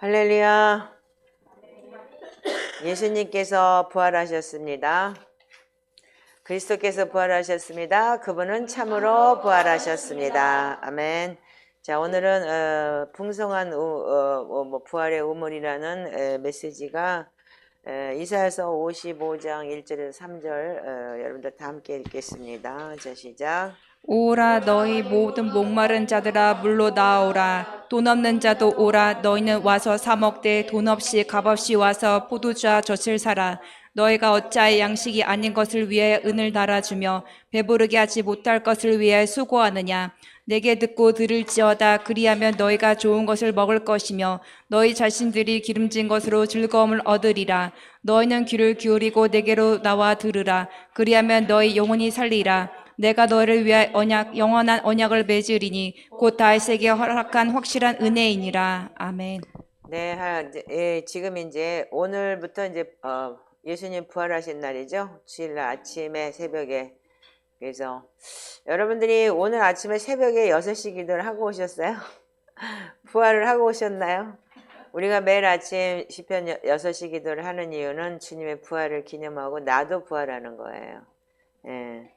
할렐루야. 예수님께서 부활하셨습니다. 그리스도께서 부활하셨습니다. 그분은 참으로 부활하셨습니다. 아멘. 자, 오늘은 풍성한 부활의 우물이라는 메시지가 이사야서 55장 1절에서 3절 여러분들 다 함께 읽겠습니다. 자, 시작. 오라 너희 모든 목마른 자들아 물로 나오라. 돈 없는 자도 오라. 너희는 와서 사 먹되 돈 없이 값없이 와서 포도주와 젖을 사라. 너희가 어찌하여 양식이 아닌 것을 위해 은을 달아주며 배부르게 하지 못할 것을 위해 수고하느냐. 내게 듣고 들을지어다. 그리하면 너희가 좋은 것을 먹을 것이며 너희 자신들이 기름진 것으로 즐거움을 얻으리라. 너희는 귀를 기울이고 내게로 나와 들으라. 그리하면 너희 영혼이 살리라. 내가 너를 위하여 영원한 언약을 맺으리니 곧 다윗에게 허락한 확실한 은혜이니라. 아멘. 네, 지금 이제 오늘부터 이제 예수님 부활하신 날이죠. 주일날 아침에 새벽에. 그래서 여러분들이 오늘 아침에 새벽에 6시 기도를 하고 오셨어요? 부활을 하고 오셨나요? 우리가 매일 아침 시편 6시 기도를 하는 이유는 주님의 부활을 기념하고 나도 부활하는 거예요. 예.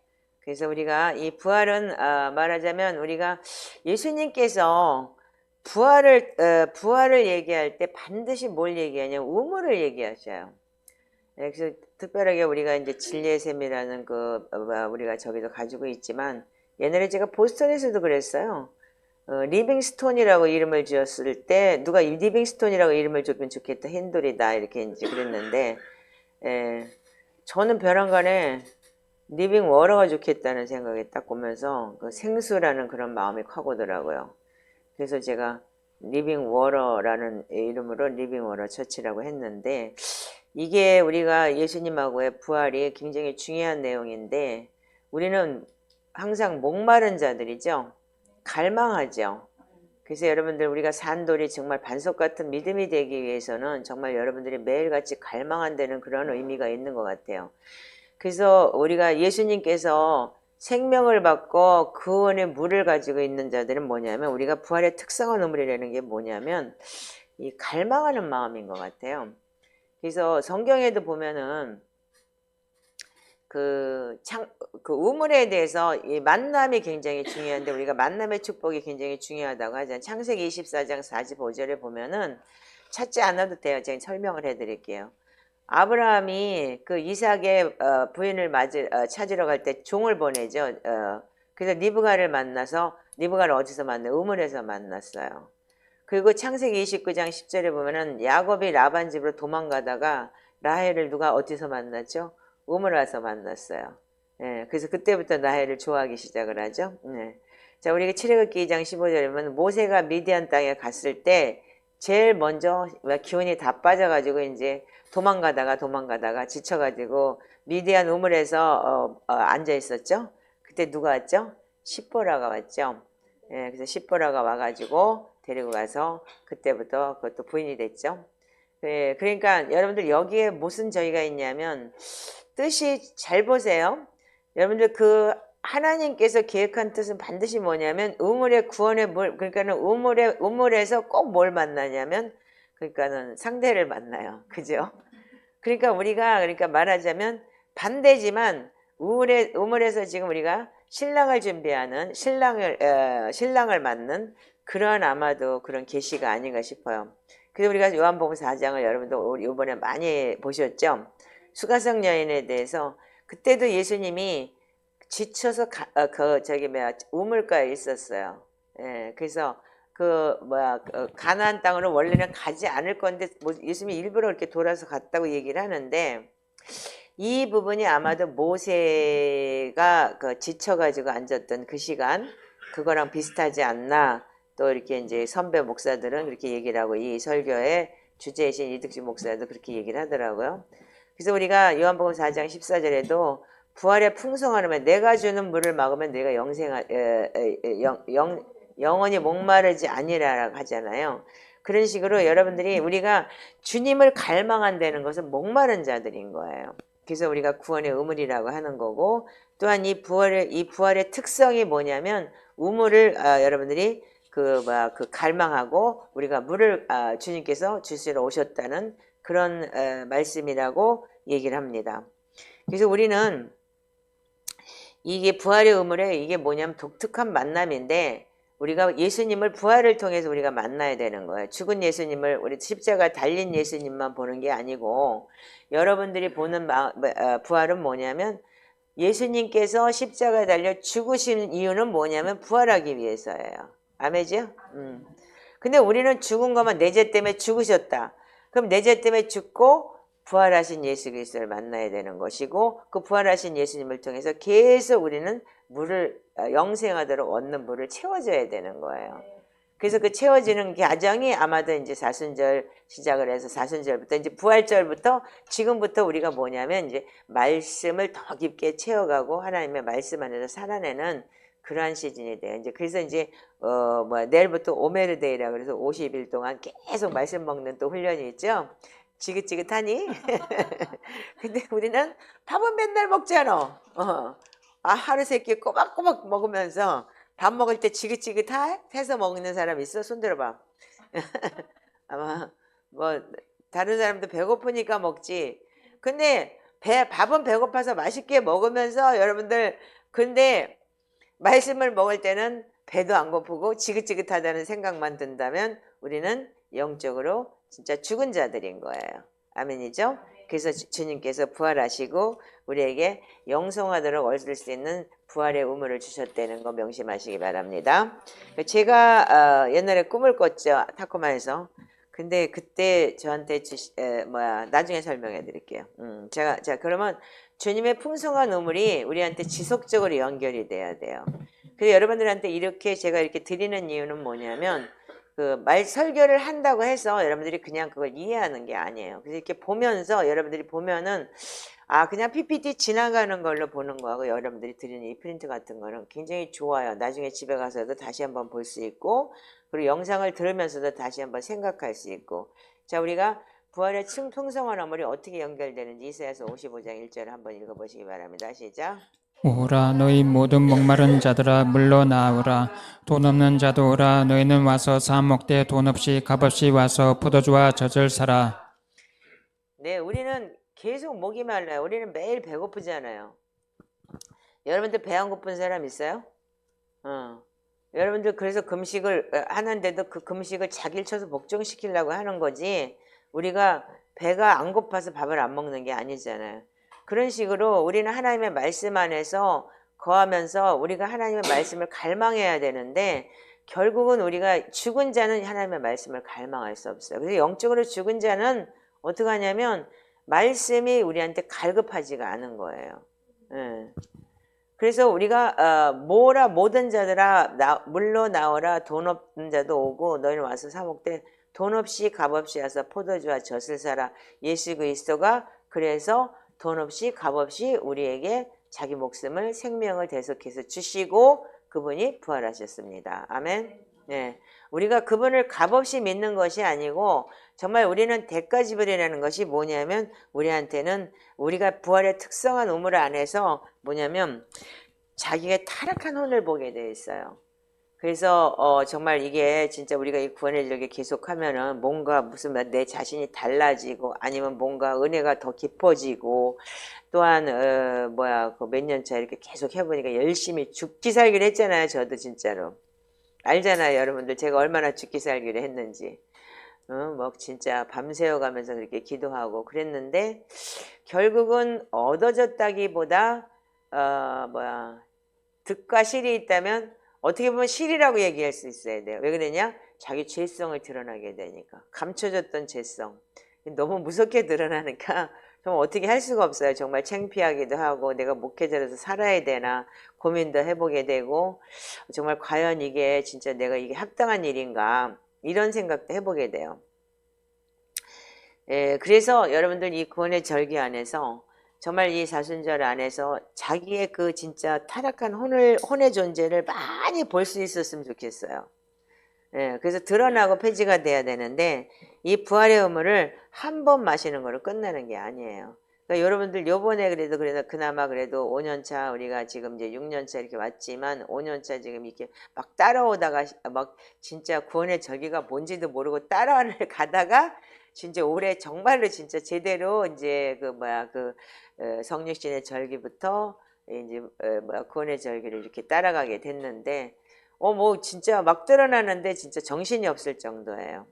그래서 우리가 이 부활은 말하자면 우리가 예수님께서 부활을 얘기할 때 반드시 뭘 얘기하냐면 우물을 얘기하셔요. 예, 그래서 특별하게 우리가 이제 진리의 샘이라는 우리가 저기도 가지고 있지만 옛날에 제가 보스턴에서도 그랬어요. 리빙스톤이라고 이름을 지었을 때 누가 리빙스톤이라고 이름을 줬으면 좋겠다. 핸돌이다 이렇게 이제 그랬는데 저는 벼랑간에 리빙 워러가 좋겠다는 생각이 딱 오면서 그 생수라는 그런 마음이 확 오더라고요. 그래서 제가 리빙 워러라는 이름으로 리빙 워러 처치라고 했는데 이게 우리가 예수님하고의 부활이 굉장히 중요한 내용인데 우리는 항상 목마른 자들이죠. 갈망하죠. 그래서 여러분들 우리가 산돌이 정말 반석 같은 믿음이 되기 위해서는 정말 여러분들이 매일같이 갈망한다는 그런 의미가 있는 것 같아요. 그래서 우리가 예수님께서 생명을 받고 구원의 물을 가지고 있는 자들은 뭐냐면 우리가 부활의 특성한 우물이라는 게 뭐냐면 이 갈망하는 마음인 것 같아요. 그래서 성경에도 보면은 그 우물에 대해서 이 만남이 굉장히 중요한데 우리가 만남의 축복이 굉장히 중요하다고 하잖아요. 창세기 24장 45절에 보면은 찾지 않아도 돼요. 제가 설명을 해드릴게요. 아브라함이 그 이삭의 부인을 찾으러 갈 때 종을 보내죠. 그래서 리브가를 만나서 리브가를 어디서 만나요? 우물에서 만났어요. 그리고 창세기 29장 10절에 보면은 야곱이 라반 집으로 도망가다가 라헬을 누가 어디서 만났죠? 우물 와서 만났어요. 예, 그래서 그때부터 라헬을 좋아하기 시작을 하죠. 예. 자, 우리가 출애굽기 2장 15절에 보면 모세가 미디안 땅에 갔을 때 제일 먼저 기운이 다 빠져가지고 이제 도망가다가 지쳐가지고 미디안 우물에서 앉아 있었죠. 그때 누가 왔죠? 십보라가 왔죠. 예, 그래서 십보라가 와가지고 데리고 가서 그때부터 그것도 부인이 됐죠. 예, 그러니까 여러분들 여기에 무슨 저희가 있냐면 뜻이 잘 보세요. 여러분들 그 하나님께서 계획한 뜻은 반드시 뭐냐면 우물의 구원의 물, 그러니까는 우물에서 꼭 뭘 만나냐면 그러니까는 상대를 만나요. 그죠? 그러니까 우리가 말하자면 반대지만 우물에서 지금 우리가 신랑을 준비하는 신랑을 맞는 그런 아마도 그런 계시가 아닌가 싶어요. 그래서 우리가 요한복음 4장을 여러분들 이번에 많이 보셨죠? 수가성 여인에 대해서 그때도 예수님이 지쳐서 우물가에 있었어요. 예, 그래서 가나안 땅으로 원래는 가지 않을 건데 예수님이 일부러 이렇게 돌아서 갔다고 얘기를 하는데 이 부분이 아마도 모세가 지쳐가지고 앉았던 그 시간 그거랑 비슷하지 않나. 또 이렇게 이제 선배 목사들은 그렇게 얘기를 하고 이 설교의 주제이신 이득진 목사도 그렇게 얘기를 하더라고요. 그래서 우리가 요한복음 4장 14절에도 부활의 풍성함을 내가 주는 물을 막으면 내가 영원히 목마르지 아니라라고 하잖아요. 그런 식으로 여러분들이 우리가 주님을 갈망한다는 것은 목마른 자들인 거예요. 그래서 우리가 구원의 우물이라고 하는 거고 또한 이 부활의 특성이 뭐냐면 우물을 여러분들이 그 갈망하고 우리가 물을 주님께서 주시러 오셨다는 그런 말씀이라고 얘기를 합니다. 그래서 우리는 이게 부활의 의물에 이게 뭐냐면 독특한 만남인데 우리가 예수님을 부활을 통해서 우리가 만나야 되는 거예요. 죽은 예수님을 우리 십자가 달린 예수님만 보는 게 아니고 여러분들이 보는 부활은 뭐냐면 예수님께서 십자가에 달려 죽으신 이유는 뭐냐면 부활하기 위해서예요. 아멘이죠? 근데 우리는 죽은 것만 내 죄 때문에 죽으셨다. 그럼 내 죄 때문에 죽고 부활하신 예수 그리스도를 만나야 되는 것이고 그 부활하신 예수님을 통해서 계속 우리는 물을 영생하도록 얻는 물을 채워줘야 되는 거예요. 그래서 그 채워지는 과정이 아마도 이제 사순절 시작을 해서 사순절부터 이제 부활절부터 지금부터 우리가 뭐냐면 이제 말씀을 더 깊게 채워가고 하나님의 말씀 안에서 살아내는 그러한 시즌이 돼요. 이제 그래서 이제 내일부터 오메르데이라 그래서 50일 동안 계속 말씀 먹는 또 훈련이 있죠. 지긋지긋하니? 근데 우리는 밥은 맨날 먹잖아. 하루 세끼 꼬박꼬박 먹으면서 밥 먹을 때 지긋지긋해서 먹는 사람 있어? 손 들어봐. 아마 다른 사람도 배고프니까 먹지. 근데 밥은 배고파서 맛있게 먹으면서 여러분들 근데 말씀을 먹을 때는 배도 안 고프고 지긋지긋하다는 생각만 든다면 우리는 영적으로 진짜 죽은 자들인 거예요. 아멘이죠? 그래서 주님께서 부활하시고 우리에게 영성하도록 얻을 수 있는 부활의 우물을 주셨다는 거 명심하시기 바랍니다. 제가 옛날에 꿈을 꿨죠. 타코마에서. 근데 그때 저한테 나중에 설명해 드릴게요. 자, 그러면 주님의 풍성한 우물이 우리한테 지속적으로 연결이 돼야 돼요. 그래서 여러분들한테 제가 이렇게 드리는 이유는 뭐냐면 설교를 한다고 해서 여러분들이 그냥 그걸 이해하는 게 아니에요. 그래서 이렇게 보면서 여러분들이 보면은 그냥 PPT 지나가는 걸로 보는 거하고 여러분들이 드리는 이 프린트 같은 거는 굉장히 좋아요. 나중에 집에 가서도 다시 한번 볼 수 있고 그리고 영상을 들으면서도 다시 한번 생각할 수 있고 자 우리가 부활의 풍성한 우물이 어떻게 연결되는지 이사야서 55장 1절을 한번 읽어보시기 바랍니다. 시작. 오라 너희 모든 목마른 자들아 물러 나오라 돈 없는 자도 오라 너희는 와서 사 먹되 돈 없이 값없이 와서 포도주와 젖을 사라. 네, 우리는 계속 목이 말라요. 우리는 매일 배고프잖아요. 여러분들 배 안 고픈 사람 있어요? 여러분들 그래서 금식을 하는데도 그 금식을 자기를 쳐서 복종시키려고 하는 거지 우리가 배가 안 고파서 밥을 안 먹는 게 아니잖아요. 그런 식으로 우리는 하나님의 말씀 안에서 거하면서 우리가 하나님의 말씀을 갈망해야 되는데 결국은 우리가 죽은 자는 하나님의 말씀을 갈망할 수 없어요. 그래서 영적으로 죽은 자는 어떻게 하냐면 말씀이 우리한테 갈급하지가 않은 거예요. 그래서 우리가 모든 자들아 물러 나오라 돈 없는 자도 오고 너희는 와서 사 먹되 돈 없이 값 없이 와서 포도주와 젖을 사라. 예수 그리스도가 그래서 돈 없이 값 없이 우리에게 자기 목숨을 생명을 대속해서 주시고 그분이 부활하셨습니다. 아멘. 네, 우리가 그분을 값없이 믿는 것이 아니고 정말 우리는 대가 지불이라는 것이 뭐냐면 우리한테는 우리가 부활의 특성한 우물 안에서 뭐냐면 자기가 타락한 혼을 보게 돼 있어요. 그래서 정말 이게 진짜 우리가 이 구원의 이렇게 계속하면은 뭔가 무슨 내 자신이 달라지고 아니면 뭔가 은혜가 더 깊어지고 또한 그 몇 년 차 이렇게 계속 해보니까 열심히 죽기 살기를 했잖아요. 저도 진짜로 알잖아요, 여러분들 제가 얼마나 죽기 살기를 했는지. 진짜 밤새워 가면서 그렇게 기도하고 그랬는데 결국은 얻어졌다기보다 득과 실이 있다면 어떻게 보면 실이라고 얘기할 수 있어야 돼요. 왜 그러냐? 자기 죄성을 드러나게 되니까. 감춰졌던 죄성. 너무 무섭게 드러나니까 좀 어떻게 할 수가 없어요. 정말 창피하기도 하고 내가 목회자로서 살아야 되나 고민도 해보게 되고 정말 과연 이게 진짜 내가 이게 합당한 일인가 이런 생각도 해보게 돼요. 그래서 여러분들 이 구원의 절기 안에서 정말 이 사순절 안에서 자기의 그 진짜 타락한 혼의 존재를 많이 볼 수 있었으면 좋겠어요. 그래서 드러나고 폐지가 돼야 되는데 이 부활의 우물을 한 번 마시는 거로 끝나는 게 아니에요. 그러니까 여러분들 요번에 그래도 그나마 그래도 5년차 우리가 지금 이제 6년차 이렇게 왔지만 5년차 지금 이렇게 막 따라오다가 막 진짜 구원의 절기가 뭔지도 모르고 따라를 가다가 진짜 올해 정말로 진짜 제대로 이제 성육신의 절기부터 이제 구원의 절기를 이렇게 따라가게 됐는데 뭐 진짜 막 드러나는데 진짜 정신이 없을 정도예요.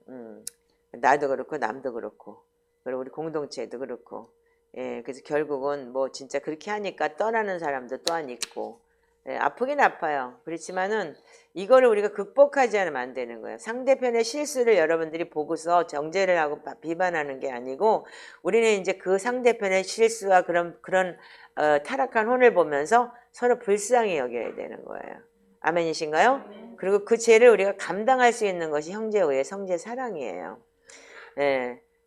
나도 그렇고 남도 그렇고 그리고 우리 공동체도 그렇고 그래서 결국은 뭐 진짜 그렇게 하니까 떠나는 사람도 또한 있고 아프긴 아파요. 그렇지만은 이거를 우리가 극복하지 않으면 안 되는 거예요. 상대편의 실수를 여러분들이 보고서 정죄를 하고 비판하는 게 아니고 우리는 이제 그 상대편의 실수와 그런 타락한 혼을 보면서 서로 불쌍히 여겨야 되는 거예요. 아멘이신가요? 그리고 그 죄를 우리가 감당할 수 있는 것이 형제의 성제 사랑이에요.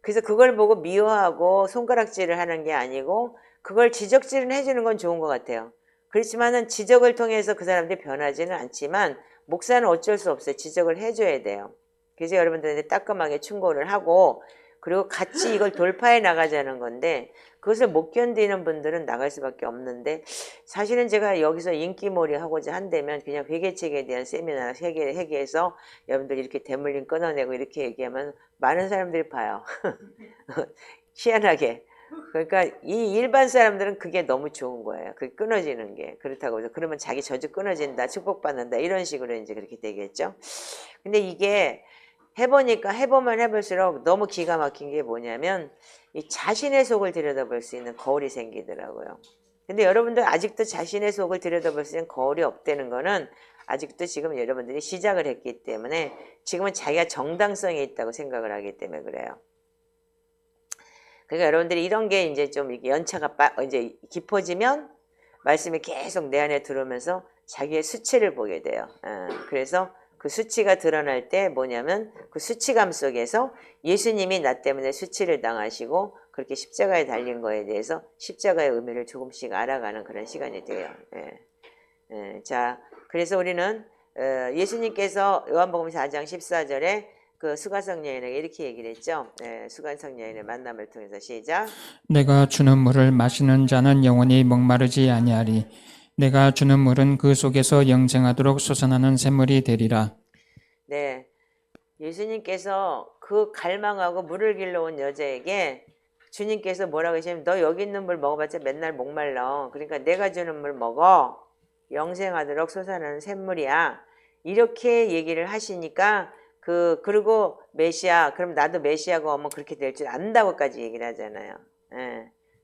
그래서 그걸 보고 미워하고 손가락질을 하는 게 아니고 그걸 지적질을 해주는 건 좋은 것 같아요. 그렇지만은 지적을 통해서 그 사람들이 변하지는 않지만 목사는 어쩔 수 없어요. 지적을 해줘야 돼요. 그래서 여러분들한테 따끔하게 충고를 하고 그리고 같이 이걸 돌파해 나가자는 건데 그것을 못 견디는 분들은 나갈 수밖에 없는데 사실은 제가 여기서 인기몰이 하고자 한다면 그냥 회개책에 대한 세미나 회개해서 여러분들 이렇게 대물림 끊어내고 이렇게 얘기하면 많은 사람들이 봐요. 희한하게. 그러니까 이 일반 사람들은 그게 너무 좋은 거예요. 그게 끊어지는 게. 그렇다고 해서 그러면 자기 저주 끊어진다, 축복받는다 이런 식으로 이제 그렇게 되겠죠. 근데 이게 해보니까 해보면 해볼수록 너무 기가 막힌 게 뭐냐면 이 자신의 속을 들여다볼 수 있는 거울이 생기더라고요. 근데 여러분들 아직도 자신의 속을 들여다볼 수 있는 거울이 없다는 거는 아직도 지금 여러분들이 시작을 했기 때문에 지금은 자기가 정당성이 있다고 생각을 하기 때문에 그래요. 그러니까 여러분들이 이런 게 이제 좀 연차가 이제 깊어지면 말씀이 계속 내 안에 들어오면서 자기의 수치를 보게 돼요. 그래서 그 수치가 드러날 때 뭐냐면 그 수치감 속에서 예수님이 나 때문에 수치를 당하시고 그렇게 십자가에 달린 거에 대해서 십자가의 의미를 조금씩 알아가는 그런 시간이 돼요. 자, 그래서 우리는 예수님께서 요한복음 4장 14절에 그 수가성 여인에게 이렇게 얘기를 했죠. 수가성 여인의 만남을 통해서 시작. 내가 주는 물을 마시는 자는 영원히 목마르지 아니하리. 내가 주는 물은 그 속에서 영생하도록 솟아나는 샘물이 되리라. 네, 예수님께서 그 갈망하고 물을 길러온 여자에게 주님께서 뭐라고 하시냐면 너 여기 있는 물 먹어봤자 맨날 목말라. 그러니까 내가 주는 물 먹어. 영생하도록 솟아나는 샘물이야. 이렇게 얘기를 하시니까 그리고 메시아 그럼 나도 메시아가 오면 그렇게 될 줄 안다고까지 얘기를 하잖아요.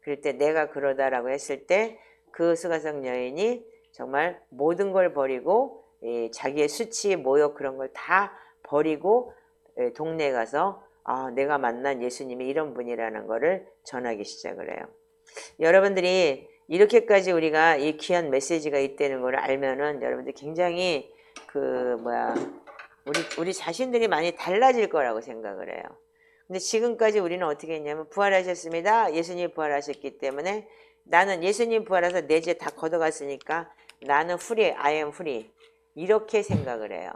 그럴 때 내가 그러다라고 했을 때 그 수가성 여인이 정말 모든 걸 버리고 자기의 수치, 모욕 그런 걸 다 버리고 동네에 가서 내가 만난 예수님이 이런 분이라는 거를 전하기 시작을 해요. 여러분들이 이렇게까지 우리가 이 귀한 메시지가 있다는 걸 알면은 여러분들 굉장히 우리 자신들이 많이 달라질 거라고 생각을 해요. 근데 지금까지 우리는 어떻게 했냐면 부활하셨습니다. 예수님이 부활하셨기 때문에 나는 예수님 부활해서 내 죄 다 걷어갔으니까 나는 free, I am free 이렇게 생각을 해요.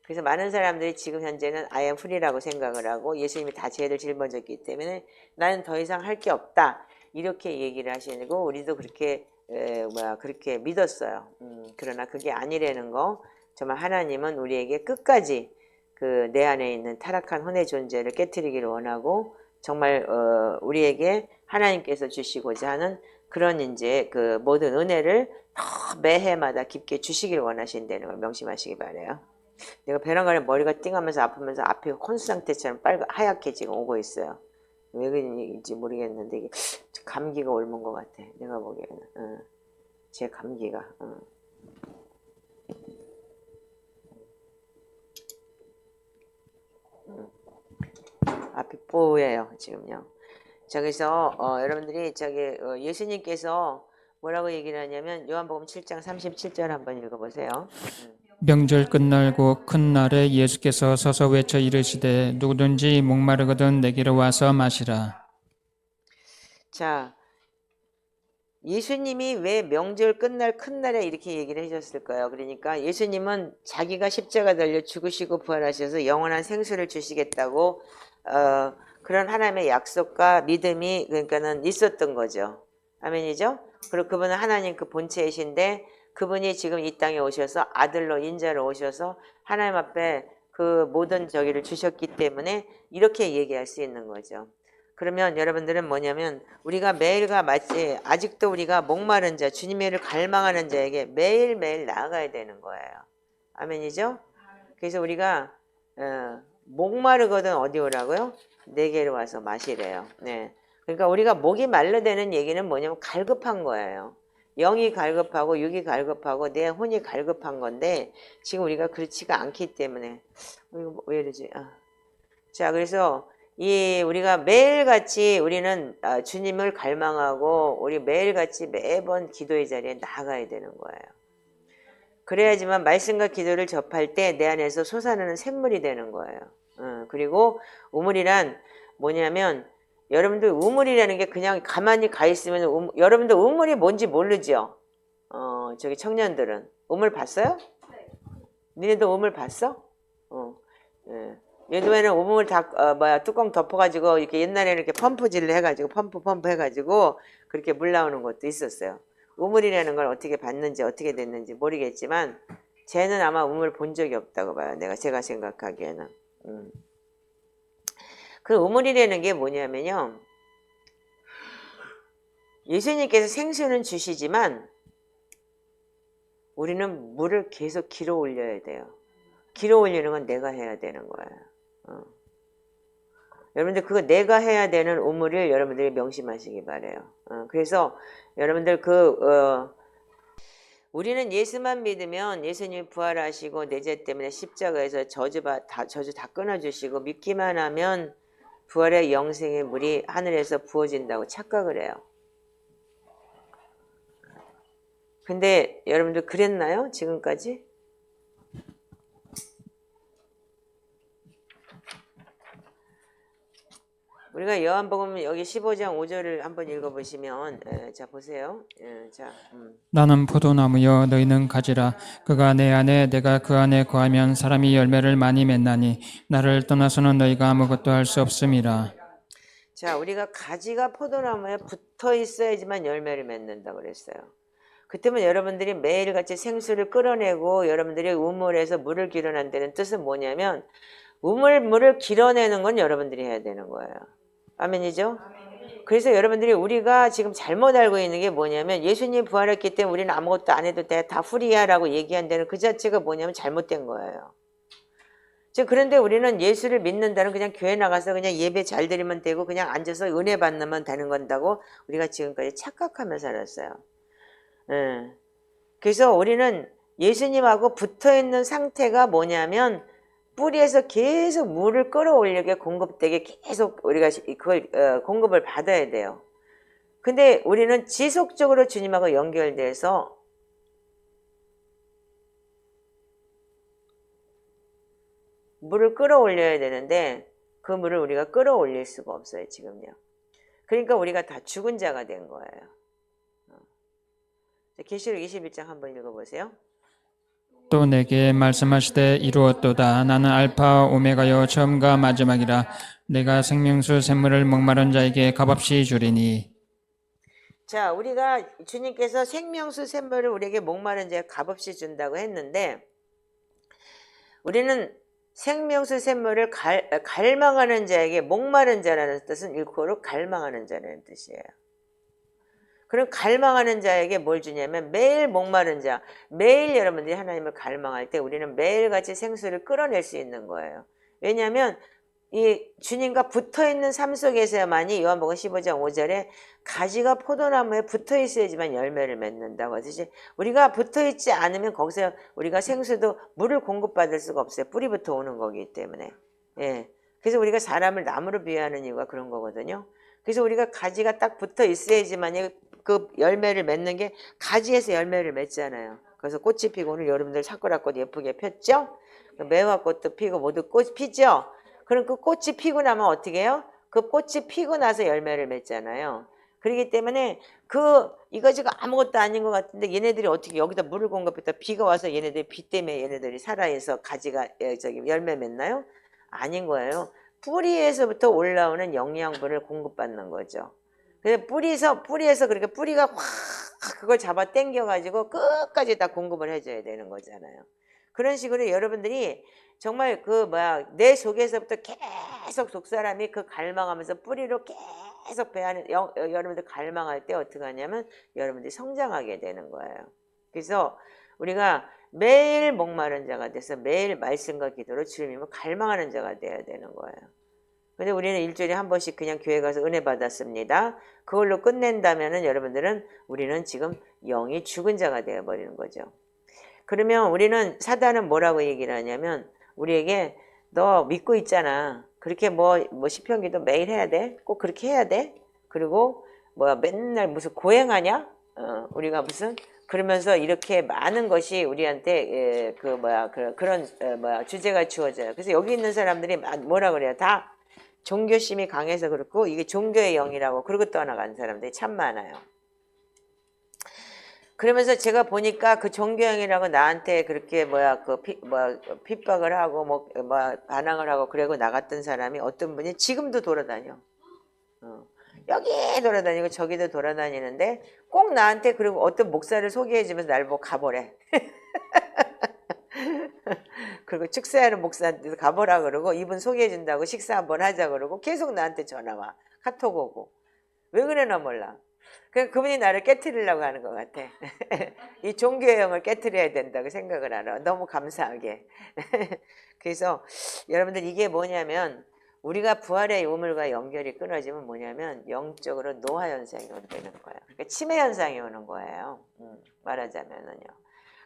그래서 많은 사람들이 지금 현재는 I am free라고 생각을 하고 예수님이 다 죄를 짊어졌기 때문에 나는 더 이상 할 게 없다 이렇게 얘기를 하시고 우리도 그렇게 그렇게 믿었어요. 그러나 그게 아니라는 거 정말 하나님은 우리에게 끝까지 내 안에 있는 타락한 혼의 존재를 깨트리기를 원하고 정말 우리에게 하나님께서 주시고자 하는 그런 이제 모든 은혜를 더 매해마다 깊게 주시길 원하신다는 걸 명심하시기 바라요. 내가 벼랑간에 머리가 띵하면서 아프면서 앞에 혼수 상태처럼 하얗게 지금 오고 있어요. 왜 그런지 모르겠는데 이게 감기가 옮은 것 같아. 내가 보기에는 제 감기가. 앞이 뽀예요 지금요. 자 그래서 여러분들이 예수님께서 뭐라고 얘기를 하냐면 요한복음 7장 37절 한번 읽어보세요. 명절 끝날고 큰 날에 예수께서 서서 외쳐 이르시되 누구든지 목마르거든 내게로 와서 마시라. 자 예수님이 왜 명절 끝날 큰 날에 이렇게 얘기를 해주셨을까요? 그러니까 예수님은 자기가 십자가 달려 죽으시고 부활하셔서 영원한 생수를 주시겠다고 그런 하나님의 약속과 믿음이 그러니까는 있었던 거죠. 아멘이죠? 그리고 그분은 하나님 그 본체이신데 그분이 지금 이 땅에 오셔서 아들로 인자로 오셔서 하나님 앞에 그 모든 저기를 주셨기 때문에 이렇게 얘기할 수 있는 거죠. 그러면 여러분들은 뭐냐면 우리가 매일과 마치 아직도 우리가 목마른 자, 주님의 일을 갈망하는 자에게 매일매일 나아가야 되는 거예요. 아멘이죠? 그래서 우리가 목마르거든 어디 오라고요? 내게로 와서 마시래요. 네. 그러니까 우리가 목이 말라되는 얘기는 뭐냐면 갈급한 거예요. 영이 갈급하고 육이 갈급하고 내 혼이 갈급한 건데 지금 우리가 그렇지가 않기 때문에 이거 왜 이러지? 자, 그래서 이 우리가 매일같이 우리는 주님을 갈망하고 우리 매일같이 매번 기도의 자리에 나아가야 되는 거예요. 그래야지만 말씀과 기도를 접할 때 내 안에서 솟아나는 샘물이 되는 거예요. 그리고 우물이란 뭐냐면 여러분들 우물이라는 게 그냥 가만히 가 있으면 여러분들 우물이 뭔지 모르죠? 저기 청년들은 우물 봤어요? 네. 니네도 우물 봤어? 예. 요즘에는 우물 다 뚜껑 덮어가지고 이렇게 옛날에는 이렇게 펌프질을 해가지고 펌프 해가지고 그렇게 물 나오는 것도 있었어요. 우물이라는 걸 어떻게 봤는지 어떻게 됐는지 모르겠지만 쟤는 아마 우물 본 적이 없다고 봐요. 제가 생각하기에는. 그 우물이라는 게 뭐냐면요. 예수님께서 생수는 주시지만 우리는 물을 계속 길어 올려야 돼요. 길어 올리는 건 내가 해야 되는 거예요. 여러분들 그거 내가 해야 되는 우물을 여러분들이 명심하시기 바래요. 그래서 여러분들 우리는 예수만 믿으면 예수님이 부활하시고 내 죄 때문에 십자가에서 저주 다 끊어주시고 믿기만 하면 부활의 영생의 물이 하늘에서 부어진다고 착각을 해요. 근데 여러분들 그랬나요? 지금까지? 우리가 요한복음 여기 15장 5절을 한번 읽어보시면 자 보세요. 나는 포도나무여 너희는 가지라. 그가 내 안에 내가 그 안에 거하면 사람이 열매를 많이 맺나니 나를 떠나서는 너희가 아무것도 할 수 없음이라. 자, 우리가 가지가 포도나무에 붙어 있어야지만 열매를 맺는다 그랬어요. 그때면 여러분들이 매일같이 생수를 끌어내고 여러분들이 우물에서 물을 길어낸다는 뜻은 뭐냐면 물을 길어내는 건 여러분들이 해야 되는 거예요. 아멘이죠? 그래서 여러분들이 우리가 지금 잘못 알고 있는 게 뭐냐면 예수님 부활했기 때문에 우리는 아무것도 안 해도 돼. 다 후리야라고 얘기한다는 그 자체가 뭐냐면 잘못된 거예요. 그런데 우리는 예수를 믿는다는 그냥 교회 나가서 그냥 예배 잘 드리면 되고 그냥 앉아서 은혜 받으면 되는 건다고 우리가 지금까지 착각하며 살았어요. 그래서 우리는 예수님하고 붙어있는 상태가 뭐냐면 뿌리에서 계속 물을 끌어올리게 공급되게 계속 우리가 그걸 공급을 받아야 돼요. 근데 우리는 지속적으로 주님하고 연결돼서 물을 끌어올려야 되는데 그 물을 우리가 끌어올릴 수가 없어요. 지금요. 그러니까 우리가 다 죽은 자가 된 거예요. 계시록 21장 한번 읽어보세요. 또 내게 말씀하시되 이루었도다. 나는 알파 오메가요 처음과 마지막이라. 내가 생명수 샘물을 목마른 자에게 값없이 주리니. 자, 우리가 주님께서 생명수 샘물을 우리에게 목마른 자에 값없이 준다고 했는데 우리는 생명수 샘물을 갈망하는 자에게 목마른 자라는 뜻은 일코로 갈망하는 자라는 뜻이에요. 그럼 갈망하는 자에게 뭘 주냐면 매일 목마른 자, 매일 여러분들이 하나님을 갈망할 때 우리는 매일같이 생수를 끌어낼 수 있는 거예요. 왜냐하면 이 주님과 붙어있는 삶 속에서야만이 요한복음 15장 5절에 가지가 포도나무에 붙어 있어야지만 열매를 맺는다고 하듯이 우리가 붙어 있지 않으면 거기서 우리가 생수도 물을 공급받을 수가 없어요. 뿌리부터 오는 거기 때문에. 예. 그래서 우리가 사람을 나무로 비유하는 이유가 그런 거거든요. 그래서 우리가 가지가 딱 붙어 있어야지만 그 열매를 맺는 게 가지에서 열매를 맺잖아요. 그래서 꽃이 피고 오늘 여러분들 사쿠라꽃 예쁘게 폈죠? 매화꽃도 피고 모두 꽃이 피죠? 그럼 그 꽃이 피고 나면 어떻게 해요? 그 꽃이 피고 나서 열매를 맺잖아요. 그렇기 때문에 이거 지금 아무것도 아닌 것 같은데 얘네들이 어떻게 여기다 물을 공급했다 비가 와서 얘네들이 비 때문에 얘네들이 살아있어 가지가 열매 맺나요? 아닌 거예요. 뿌리에서부터 올라오는 영양분을 공급받는 거죠. 그래서 뿌리에서 그렇게 뿌리가 확 그걸 잡아 당겨가지고 끝까지 다 공급을 해줘야 되는 거잖아요. 그런 식으로 여러분들이 정말 내 속에서부터 계속 속사람이 그 갈망하면서 뿌리로 계속 여러분들 갈망할 때 어떻게 하냐면 여러분들이 성장하게 되는 거예요. 그래서 우리가 매일 목마른 자가 돼서 매일 말씀과 기도로 주님을 갈망하는 자가 돼야 되는 거예요. 근데 우리는 일주일에 한 번씩 그냥 교회 가서 은혜 받았습니다. 그걸로 끝낸다면은 여러분들은 우리는 지금 영이 죽은 자가 되어버리는 거죠. 그러면 우리는 사단은 뭐라고 얘기를 하냐면 우리에게 너 믿고 있잖아. 그렇게 시편기도 매일 해야 돼? 꼭 그렇게 해야 돼? 그리고 맨날 무슨 고행하냐? 우리가 무슨 그러면서 이렇게 많은 것이 우리한테 그런 주제가 주어져요. 그래서 여기 있는 사람들이 뭐라 그래요? 다 종교심이 강해서 그렇고 이게 종교의 영이라고 그러고 떠나간 사람들이 참 많아요. 그러면서 제가 보니까 그 종교형이라고 나한테 그렇게 핍박을 하고 반항을 하고 그러고 나갔던 사람이 어떤 분이 지금도 돌아다녀. 여기 돌아다니고 저기도 돌아다니는데 꼭 나한테 그리고 어떤 목사를 소개해주면서 날 보고 가보래. 그리고 축사하는 목사한테도 가보라 그러고 이분 소개해준다고 식사 한번 하자 그러고 계속 나한테 전화 와. 카톡 오고. 왜 그러나 몰라. 그분이 나를 깨트리려고 하는 것 같아. 이 종교의 영을 깨트려야 된다고 생각을 하나. 너무 감사하게. 그래서 여러분들 이게 뭐냐면 우리가 부활의 우물과 연결이 끊어지면 뭐냐면 영적으로 노화 현상이 오는 거예요. 그러니까 치매 현상이 오는 거예요. 말하자면은요.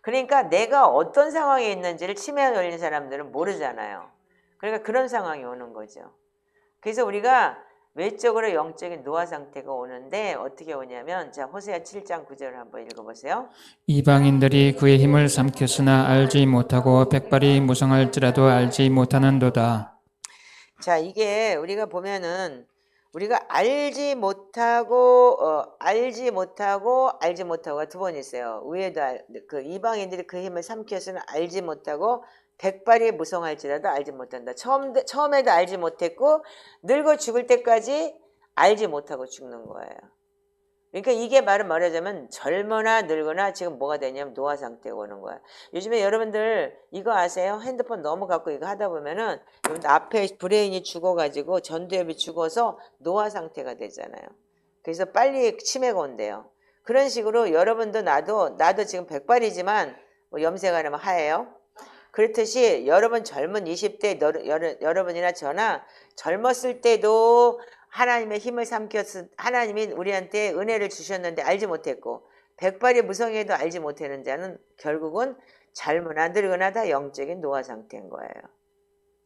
그러니까 내가 어떤 상황에 있는지를 치매에 걸린 사람들은 모르잖아요. 그러니까 그런 상황이 오는 거죠. 그래서 우리가 외적으로 영적인 노화 상태가 오는데 어떻게 오냐면 자 호세아 7장 9절을 한번 읽어보세요. 이방인들이 그의 힘을 삼켰으나 알지 못하고 백발이 무성할지라도 알지 못하는도다. 자 이게 우리가 보면은 우리가 알지 못하고가 두 번 있어요. 위에도 그 이방인들이 그 힘을 삼켰으나 알지 못하고 백발이 무성할지라도 알지 못한다. 처음에도 알지 못했고 늙어 죽을 때까지 알지 못하고 죽는 거예요. 그러니까 이게 말하자면 젊거나 늙거나 지금 뭐가 되냐면 노화 상태가 오는 거야. 요즘에 여러분들 이거 아세요? 핸드폰 너무 갖고 이거 하다 보면은 여러분들 앞에 브레인이 죽어가지고 전두엽이 죽어서 노화 상태가 되잖아요. 그래서 빨리 치매가 온대요. 그런 식으로 여러분도 나도 지금 백발이지만 염색을 하면 하얘요. 그렇듯이 여러분 젊은 20대 여러분이나 저나 젊었을 때도 하나님의 힘을 삼켰을 하나님이 우리한테 은혜를 주셨는데 알지 못했고 백발이 무성해도 알지 못하는 자는 결국은 젊으나 늙으나 다 영적인 노화 상태인 거예요.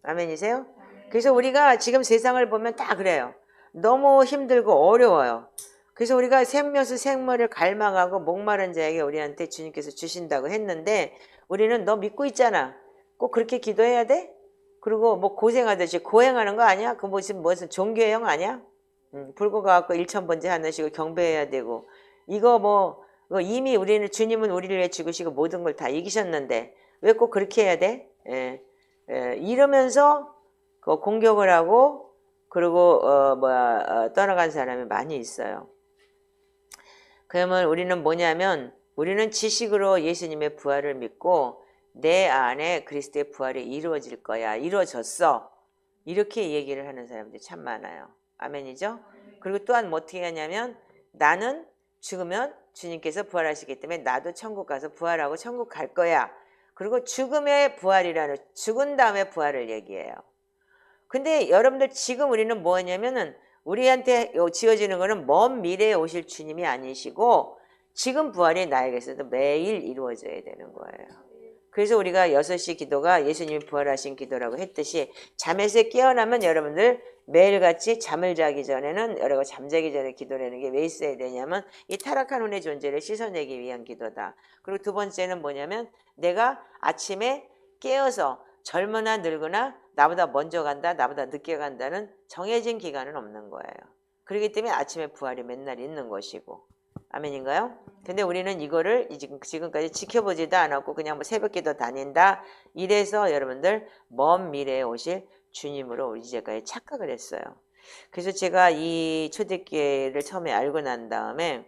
아멘이세요? 그래서 우리가 지금 세상을 보면 다 그래요. 너무 힘들고 어려워요. 그래서 우리가 생명을 갈망하고 목마른 자에게 우리한테 주님께서 주신다고 했는데 우리는 너 믿고 있잖아. 꼭 그렇게 기도해야 돼? 그리고 고생하듯이 고행하는 거 아니야? 그 무슨 종교형 아니야? 불고 가갖고 1000번째 하는 식으로 경배해야 되고 이거 이미 주님은 우리를 위해 죽으시고 모든 걸 다 이기셨는데 왜 꼭 그렇게 해야 돼? 이러면서 공격을 하고 그리고 떠나간 사람이 많이 있어요. 그러면 우리는 뭐냐면 우리는 지식으로 예수님의 부활을 믿고 내 안에 그리스도의 부활이 이루어질 거야. 이루어졌어. 이렇게 얘기를 하는 사람들이 참 많아요. 아멘이죠? 그리고 또한 어떻게 하냐면 나는 죽으면 주님께서 부활하시기 때문에 나도 천국 가서 부활하고 천국 갈 거야. 그리고 죽음의 부활이라는 죽은 다음에 부활을 얘기해요. 근데 여러분들 지금 우리는 뭐냐면은 우리한테 지어지는 거는 먼 미래에 오실 주님이 아니시고 지금 부활이 나에게서도 매일 이루어져야 되는 거예요. 그래서 우리가 6시 기도가 예수님이 부활하신 기도라고 했듯이 잠에서 깨어나면 여러분들 매일같이 잠을 자기 전에는 여러분 잠자기 전에 기도라는 게 왜 있어야 되냐면 이 타락한 혼의 존재를 씻어내기 위한 기도다. 그리고 두 번째는 뭐냐면 내가 아침에 깨어서 젊으나 늙으나 나보다 먼저 간다 나보다 늦게 간다는 정해진 기간은 없는 거예요. 그렇기 때문에 아침에 부활이 맨날 있는 것이고 아멘인가요? 근데 우리는 이거를 지금까지 지켜보지도 않았고 그냥 새벽기도 다닌다 이래서 여러분들 먼 미래에 오실 주님으로 이제까지 착각을 했어요. 그래서 제가 이 초대교회를 처음에 알고 난 다음에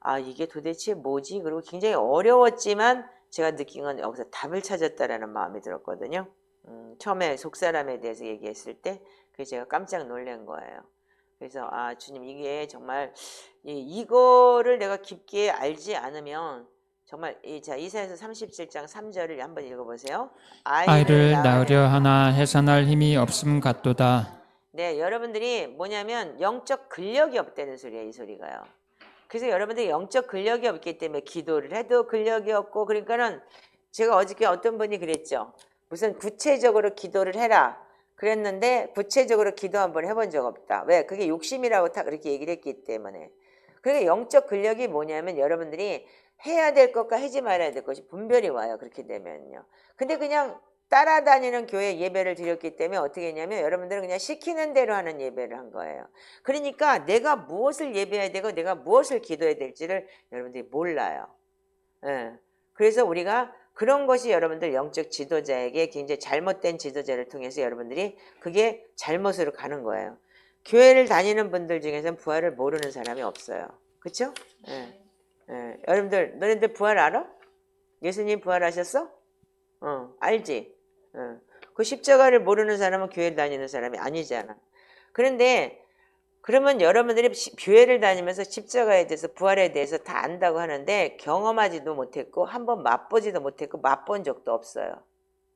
아 이게 도대체 뭐지? 그리고 굉장히 어려웠지만 제가 느낀 건 여기서 답을 찾았다라는 마음이 들었거든요. 처음에 속사람에 대해서 얘기했을 때 그래서 제가 깜짝 놀란 거예요. 그래서 아 주님 이게 정말 이거를 내가 깊게 알지 않으면 정말 자 이사야서 37장 3절을 한번 읽어보세요. 아이를 낳으려 하나 해산할 힘이 없음 같도다. 네, 여러분들이 뭐냐면 영적 근력이 없다는 소리예요, 이 소리가요. 그래서 여러분들이 영적 근력이 없기 때문에 기도를 해도 근력이 없고 그러니까는 제가 어저께 어떤 분이 그랬죠. 무슨 구체적으로 기도를 해라. 그랬는데 구체적으로 기도 한번 해본 적 없다. 왜? 그게 욕심이라고 다 그렇게 얘기를 했기 때문에. 그러니까 영적 근력이 뭐냐면 여러분들이 해야 될 것과 하지 말아야 될 것이 분별이 와요. 그렇게 되면요. 근데 그냥 따라다니는 교회 예배를 드렸기 때문에 어떻게 했냐면 여러분들은 그냥 시키는 대로 하는 예배를 한 거예요. 그러니까 내가 무엇을 예배해야 되고 내가 무엇을 기도해야 될지를 여러분들이 몰라요. 예. 그래서 우리가 그런 것이 여러분들 영적 지도자에게 굉장히 잘못된 지도자를 통해서 여러분들이 그게 잘못으로 가는 거예요. 교회를 다니는 분들 중에서는 부활을 모르는 사람이 없어요. 그렇죠? 예. 예. 여러분들 너네들 부활 알아? 예수님 부활하셨어? 알지? 그 십자가를 모르는 사람은 교회를 다니는 사람이 아니잖아. 그런데 그러면 여러분들이 교회를 다니면서 십자가에 대해서 부활에 대해서 다 안다고 하는데 경험하지도 못했고 한번 맛보지도 못했고 맛본 적도 없어요.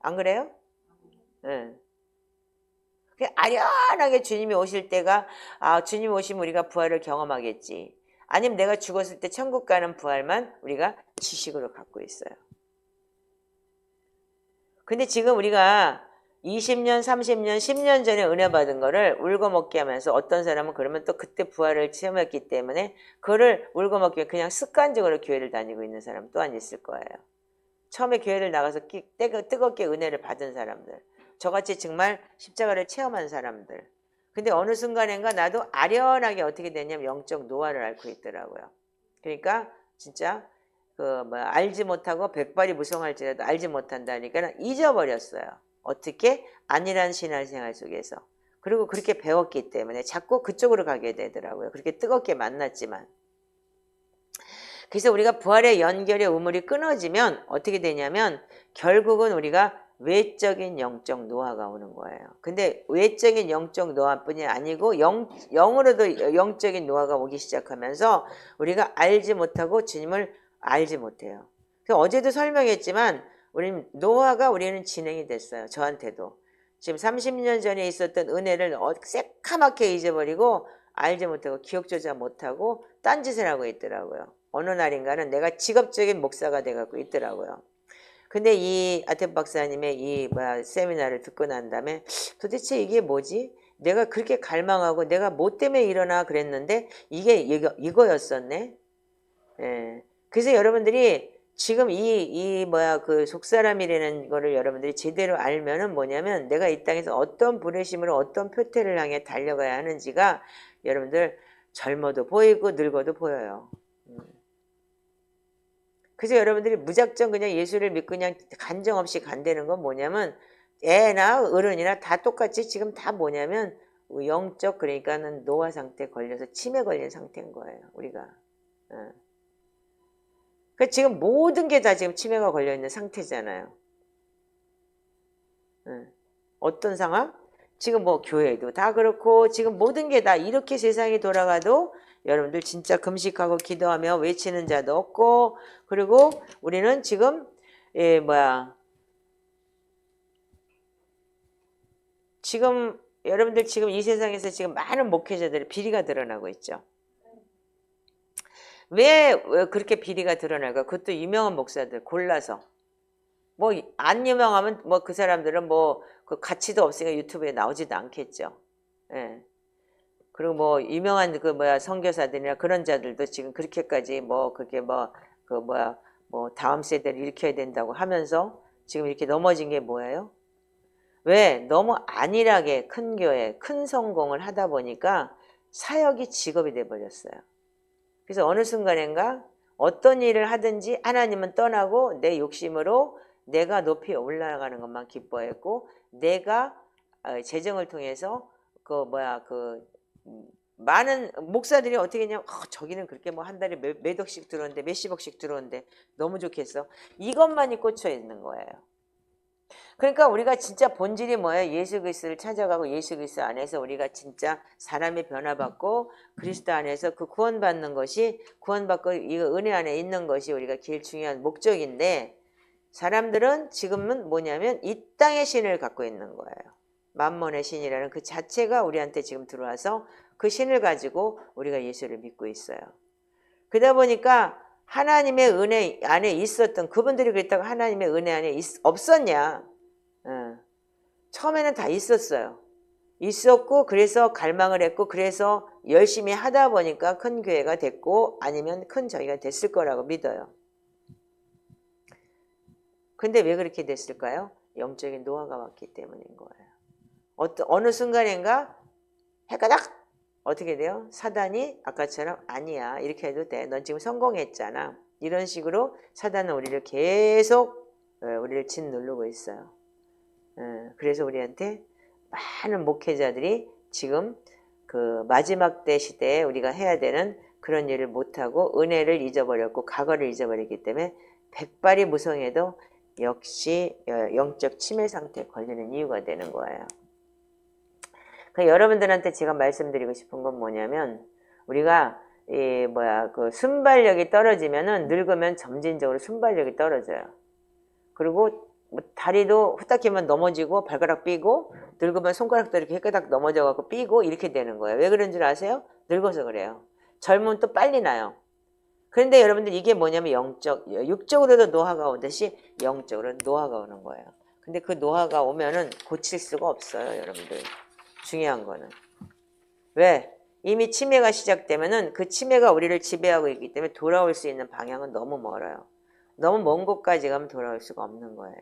안 그래요? 네. 아련하게 주님이 오실 때가 아 주님 오시면 우리가 부활을 경험하겠지. 아니면 내가 죽었을 때 천국 가는 부활만 우리가 지식으로 갖고 있어요. 근데 지금 우리가 20년, 30년, 10년 전에 은혜 받은 거를 울고 먹게 하면서 어떤 사람은 그러면 또 그때 부활을 체험했기 때문에 그거를 울고 먹게 그냥 습관적으로 교회를 다니고 있는 사람 또한 있을 거예요. 처음에 교회를 나가서 뜨겁게 은혜를 받은 사람들. 저같이 정말 십자가를 체험한 사람들. 근데 어느 순간인가 나도 아련하게 어떻게 됐냐면 영적 노화를 앓고 있더라고요. 그러니까 진짜 알지 못하고 백발이 무성할지라도 알지 못한다니까 잊어버렸어요. 어떻게? 안일한 신앙생활 속에서. 그리고 그렇게 배웠기 때문에 자꾸 그쪽으로 가게 되더라고요. 그렇게 뜨겁게 만났지만. 그래서 우리가 부활의 연결의 우물이 끊어지면 어떻게 되냐면 결국은 우리가 외적인 영적 노화가 오는 거예요. 근데 외적인 영적 노화뿐이 아니고 영으로도 영적인 노화가 오기 시작하면서 우리가 알지 못하고 주님을 알지 못해요. 그래서 어제도 설명했지만 우리는 진행이 됐어요. 저한테도. 지금 30년 전에 있었던 은혜를 새카맣게 잊어버리고 알지 못하고 기억조차 못하고 딴짓을 하고 있더라고요. 어느 날인가는 내가 직업적인 목사가 돼갖고 있더라고요. 근데 이 아텝 박사님의 이 세미나를 듣고 난 다음에 도대체 이게 뭐지? 내가 그렇게 갈망하고 내가 뭐 때문에 일어나 그랬는데 이게 이거였었네. 예. 그래서 여러분들이 지금 그 속사람이라는 거를 여러분들이 제대로 알면은 뭐냐면 내가 이 땅에서 어떤 부르심으로 어떤 표태를 향해 달려가야 하는지가 여러분들 젊어도 보이고 늙어도 보여요. 그래서 여러분들이 무작정 그냥 예수를 믿고 그냥 간정 없이 간다는 건 뭐냐면 애나 어른이나 다 똑같이 지금 다 뭐냐면 영적 그러니까는 노화 상태에 걸려서 치매 걸린 상태인 거예요. 우리가. 그러니까 지금 모든 게 다 지금 치매가 걸려 있는 상태잖아요. 어떤 상황? 지금 뭐 교회도 다 그렇고 지금 모든 게 다 이렇게 세상이 돌아가도 여러분들 진짜 금식하고 기도하며 외치는 자도 없고 그리고 우리는 지금 지금 여러분들 지금 이 세상에서 지금 많은 목회자들의 비리가 드러나고 있죠. 왜 그렇게 비리가 드러날까? 그것도 유명한 목사들 골라서 뭐 안 유명하면 뭐 그 사람들은 뭐 그 가치도 없으니까 유튜브에 나오지도 않겠죠. 예. 그리고 뭐 유명한 선교사들이나 그런 자들도 지금 그렇게까지 그렇게 다음 세대를 일으켜야 된다고 하면서 지금 이렇게 넘어진 게 뭐예요? 왜? 너무 안일하게 큰 교회, 큰 성공을 하다 보니까 사역이 직업이 돼버렸어요. 그래서 어느 순간인가 어떤 일을 하든지 하나님은 떠나고 내 욕심으로 내가 높이 올라가는 것만 기뻐했고 내가 재정을 통해서 많은 목사들이 어떻게 했냐면 저기는 그렇게 뭐 한 달에 몇 억씩 들어오는데 몇십억씩 들어오는데 너무 좋겠어. 이것만이 꽂혀 있는 거예요. 그러니까 우리가 진짜 본질이 뭐예요? 예수 그리스도를 찾아가고 예수 그리스도 안에서 우리가 진짜 사람이 변화받고 그리스도 안에서 그 구원받는 것이 구원받고 이거 은혜 안에 있는 것이 우리가 제일 중요한 목적인데 사람들은 지금은 뭐냐면 이 땅의 신을 갖고 있는 거예요. 만몬의 신이라는 그 자체가 우리한테 지금 들어와서 그 신을 가지고 우리가 예수를 믿고 있어요. 그러다 보니까 하나님의 은혜 안에 있었던 그분들이 그랬다고 하나님의 은혜 안에 없었냐? 처음에는 다 있었어요. 있었고 그래서 갈망을 했고 그래서 열심히 하다 보니까 큰 교회가 됐고 아니면 큰 저희가 됐을 거라고 믿어요. 근데 왜 그렇게 됐을까요? 영적인 노화가 왔기 때문인 거예요. 어느 순간인가 해가 딱 어떻게 돼요? 사단이 아까처럼 아니야 이렇게 해도 돼. 넌 지금 성공했잖아. 이런 식으로 사단은 우리를 계속 우리를 짓누르고 있어요. 그래서 우리한테 많은 목회자들이 지금 그 마지막 때 시대에 우리가 해야 되는 그런 일을 못하고 은혜를 잊어버렸고 과거를 잊어버렸기 때문에 백발이 무성해도 역시 영적 치매 상태에 걸리는 이유가 되는 거예요. 그러니까 여러분들한테 제가 말씀드리고 싶은 건 뭐냐면 우리가 그 순발력이 떨어지면은 늙으면 점진적으로 순발력이 떨어져요. 그리고 뭐 다리도 후딱 하면 넘어지고 발가락 삐고 늙으면 손가락도 이렇게 헷가닥 넘어져 갖고 삐고 이렇게 되는 거예요. 왜 그런 줄 아세요? 늙어서 그래요. 젊으면 또 빨리 나요. 그런데 여러분들 이게 뭐냐면 육적으로도 노화가 오듯이 영적으로 노화가 오는 거예요. 근데 그 노화가 오면은 고칠 수가 없어요, 여러분들. 중요한 거는. 왜? 이미 치매가 시작되면은 그 치매가 우리를 지배하고 있기 때문에 돌아올 수 있는 방향은 너무 멀어요. 너무 먼 곳까지 가면 돌아올 수가 없는 거예요.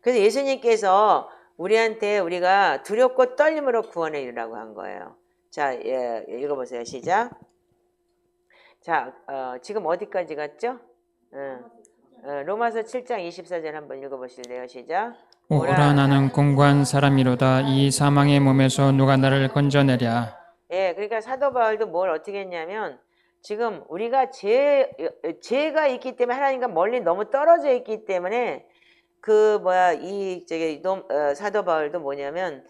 그래서 예수님께서 우리한테 우리가 두렵고 떨림으로 구원에 이르라고 한 거예요. 자, 읽어보세요. 시작. 자, 지금 어디까지 갔죠? 로마서 7장 24절 한번 읽어보실래요? 시작. 오라 나는 공고한 사람이로다. 이 사망의 몸에서 누가 나를 건져내랴. 예, 그러니까 사도 바울도 뭘 어떻게 했냐면 지금 우리가 죄가 있기 때문에 하나님과 멀리 너무 떨어져 있기 때문에 사도 바울도 뭐냐면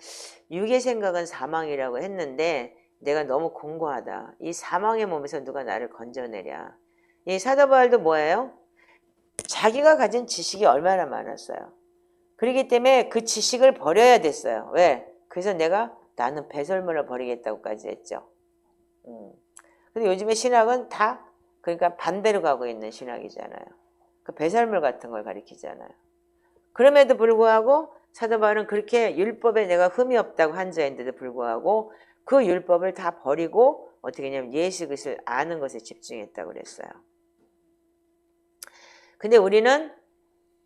육의 생각은 사망이라고 했는데 내가 너무 공고하다. 이 사망의 몸에서 누가 나를 건져내랴. 이 사도 바울도 뭐예요? 자기가 가진 지식이 얼마나 많았어요. 그렇기 때문에 그 지식을 버려야 됐어요. 왜? 그래서 나는 배설물을 버리겠다고까지 했죠. 근데 요즘에 신학은 다 그러니까 반대로 가고 있는 신학이잖아요. 그 배설물 같은 걸 가리키잖아요. 그럼에도 불구하고 사도 바울은 그렇게 율법에 내가 흠이 없다고 한 자인데도 불구하고 그 율법을 다 버리고 어떻게 했냐면 예수 그리스도를 아는 것에 집중했다고 그랬어요. 근데 우리는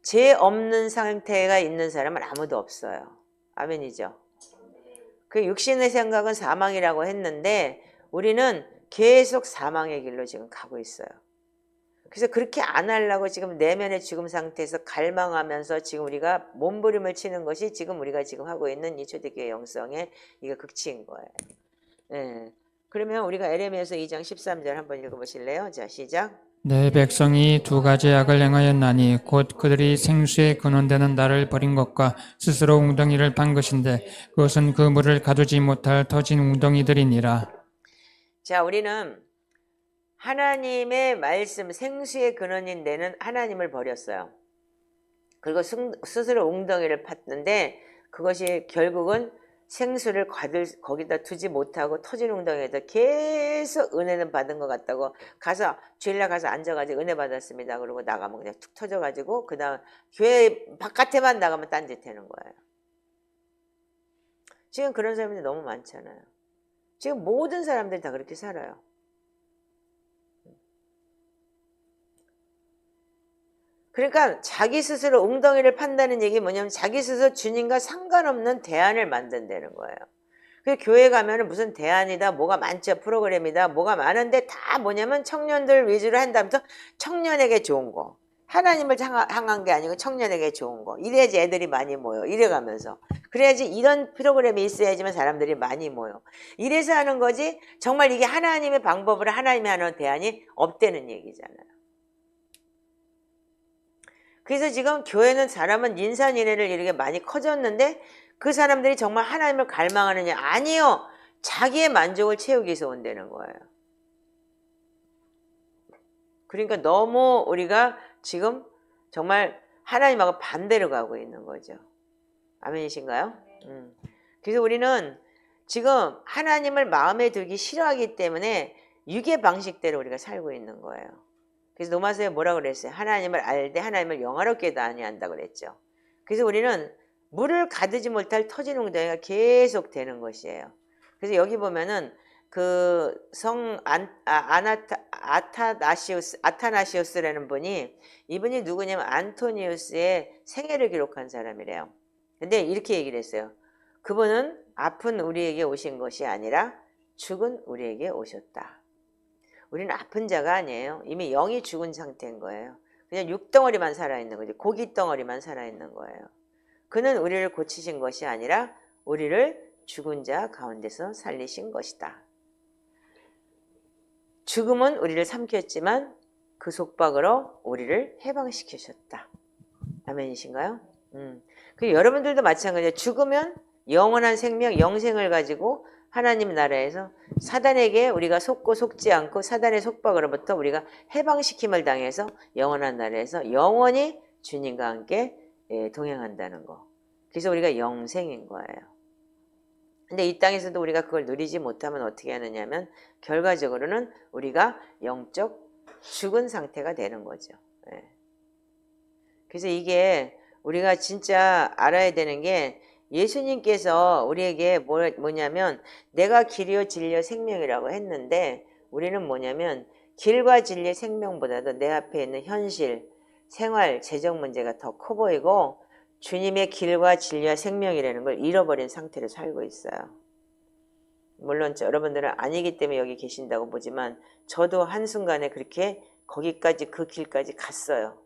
죄 없는 상태가 있는 사람은 아무도 없어요. 아멘이죠. 그 육신의 생각은 사망이라고 했는데 우리는 계속 사망의 길로 지금 가고 있어요. 그래서 그렇게 안 하려고 지금 내면의 죽음 상태에서 갈망하면서 지금 우리가 몸부림을 치는 것이 지금 우리가 지금 하고 있는 이 초대교회 영성의 이거 극치인 거예요. 네. 그러면 우리가 에레미야서 2장 13절 한번 읽어보실래요? 자, 시작. 내 백성이 두 가지 악을 행하였나니 곧 그들이 생수에 근원되는 나를 버린 것과 스스로 웅덩이를 판 것인데 그것은 그 물을 가두지 못할 터진 웅덩이들이니라. 자, 우리는 하나님의 말씀 생수의 근원인 데는 하나님을 버렸어요. 그리고 스스로 웅덩이를 팠는데 그것이 결국은 생수를 거기다 두지 못하고 터진 웅덩이에다 계속 은혜는 받은 것 같다고 주일날 가서 앉아가지고 은혜 받았습니다. 그러고 나가면 그냥 툭 터져가지고 그 다음 교회 바깥에만 나가면 딴짓 하는 거예요. 지금 그런 사람들이 너무 많잖아요. 지금 모든 사람들이 다 그렇게 살아요. 그러니까 자기 스스로 웅덩이를 판다는 얘기 뭐냐면 자기 스스로 주님과 상관없는 대안을 만든다는 거예요. 그래서 교회 가면은 무슨 대안이다, 뭐가 많죠, 프로그램이다, 뭐가 많은데 다 뭐냐면 청년들 위주로 한다면서 청년에게 좋은 거, 하나님을 향한 게 아니고 청년에게 좋은 거. 이래야지 애들이 많이 모여. 이래가면서. 그래야지 이런 프로그램이 있어야지만 사람들이 많이 모여. 이래서 하는 거지 정말 이게 하나님의 방법으로 하나님이 하는 대안이 없다는 얘기잖아요. 그래서 지금 교회는 사람은 인산인해를 이렇게 많이 커졌는데 그 사람들이 정말 하나님을 갈망하느냐? 아니요. 자기의 만족을 채우기 위해서 온다는 거예요. 그러니까 너무 우리가 지금 정말 하나님하고 반대로 가고 있는 거죠. 아멘이신가요? 그래서 우리는 지금 하나님을 마음에 두기 싫어하기 때문에 육의 방식대로 우리가 살고 있는 거예요. 그래서 로마서에 뭐라고 그랬어요? 하나님을 알되 하나님을 영화롭게도 아니한다고 그랬죠. 그래서 우리는 물을 가두지 못할 터진 웅덩이가 계속 되는 것이에요. 그래서 여기 보면은 그 성 아타나시우스라는 분이 이분이 누구냐면 안토니우스의 생애를 기록한 사람이래요. 근데 이렇게 얘기를 했어요. 그분은 아픈 우리에게 오신 것이 아니라 죽은 우리에게 오셨다. 우리는 아픈 자가 아니에요. 이미 영이 죽은 상태인 거예요. 그냥 육덩어리만 살아있는 거죠. 고깃덩어리만 살아있는 거예요. 그는 우리를 고치신 것이 아니라 우리를 죽은 자 가운데서 살리신 것이다. 죽음은 우리를 삼켰지만 그 속박으로 우리를 해방시키셨다. 아멘이신가요? 그리고 여러분들도 마찬가지예요. 죽으면 영원한 생명, 영생을 가지고 하나님 나라에서 사단에게 우리가 속고 속지 않고 사단의 속박으로부터 우리가 해방시킴을 당해서 영원한 나라에서 영원히 주님과 함께 동행한다는 거. 그래서 우리가 영생인 거예요. 근데 이 땅에서도 우리가 그걸 누리지 못하면 어떻게 하느냐면 결과적으로는 우리가 영적 죽은 상태가 되는 거죠. 그래서 이게 우리가 진짜 알아야 되는 게 예수님께서 우리에게 뭐냐면 내가 길이요 진리요 생명이라고 했는데 우리는 뭐냐면 길과 진리의 생명보다도 내 앞에 있는 현실, 생활, 재정 문제가 더 커 보이고 주님의 길과 진리와 생명이라는 걸 잃어버린 상태로 살고 있어요. 물론 여러분들은 아니기 때문에 여기 계신다고 보지만 저도 한순간에 그렇게 거기까지 그 길까지 갔어요.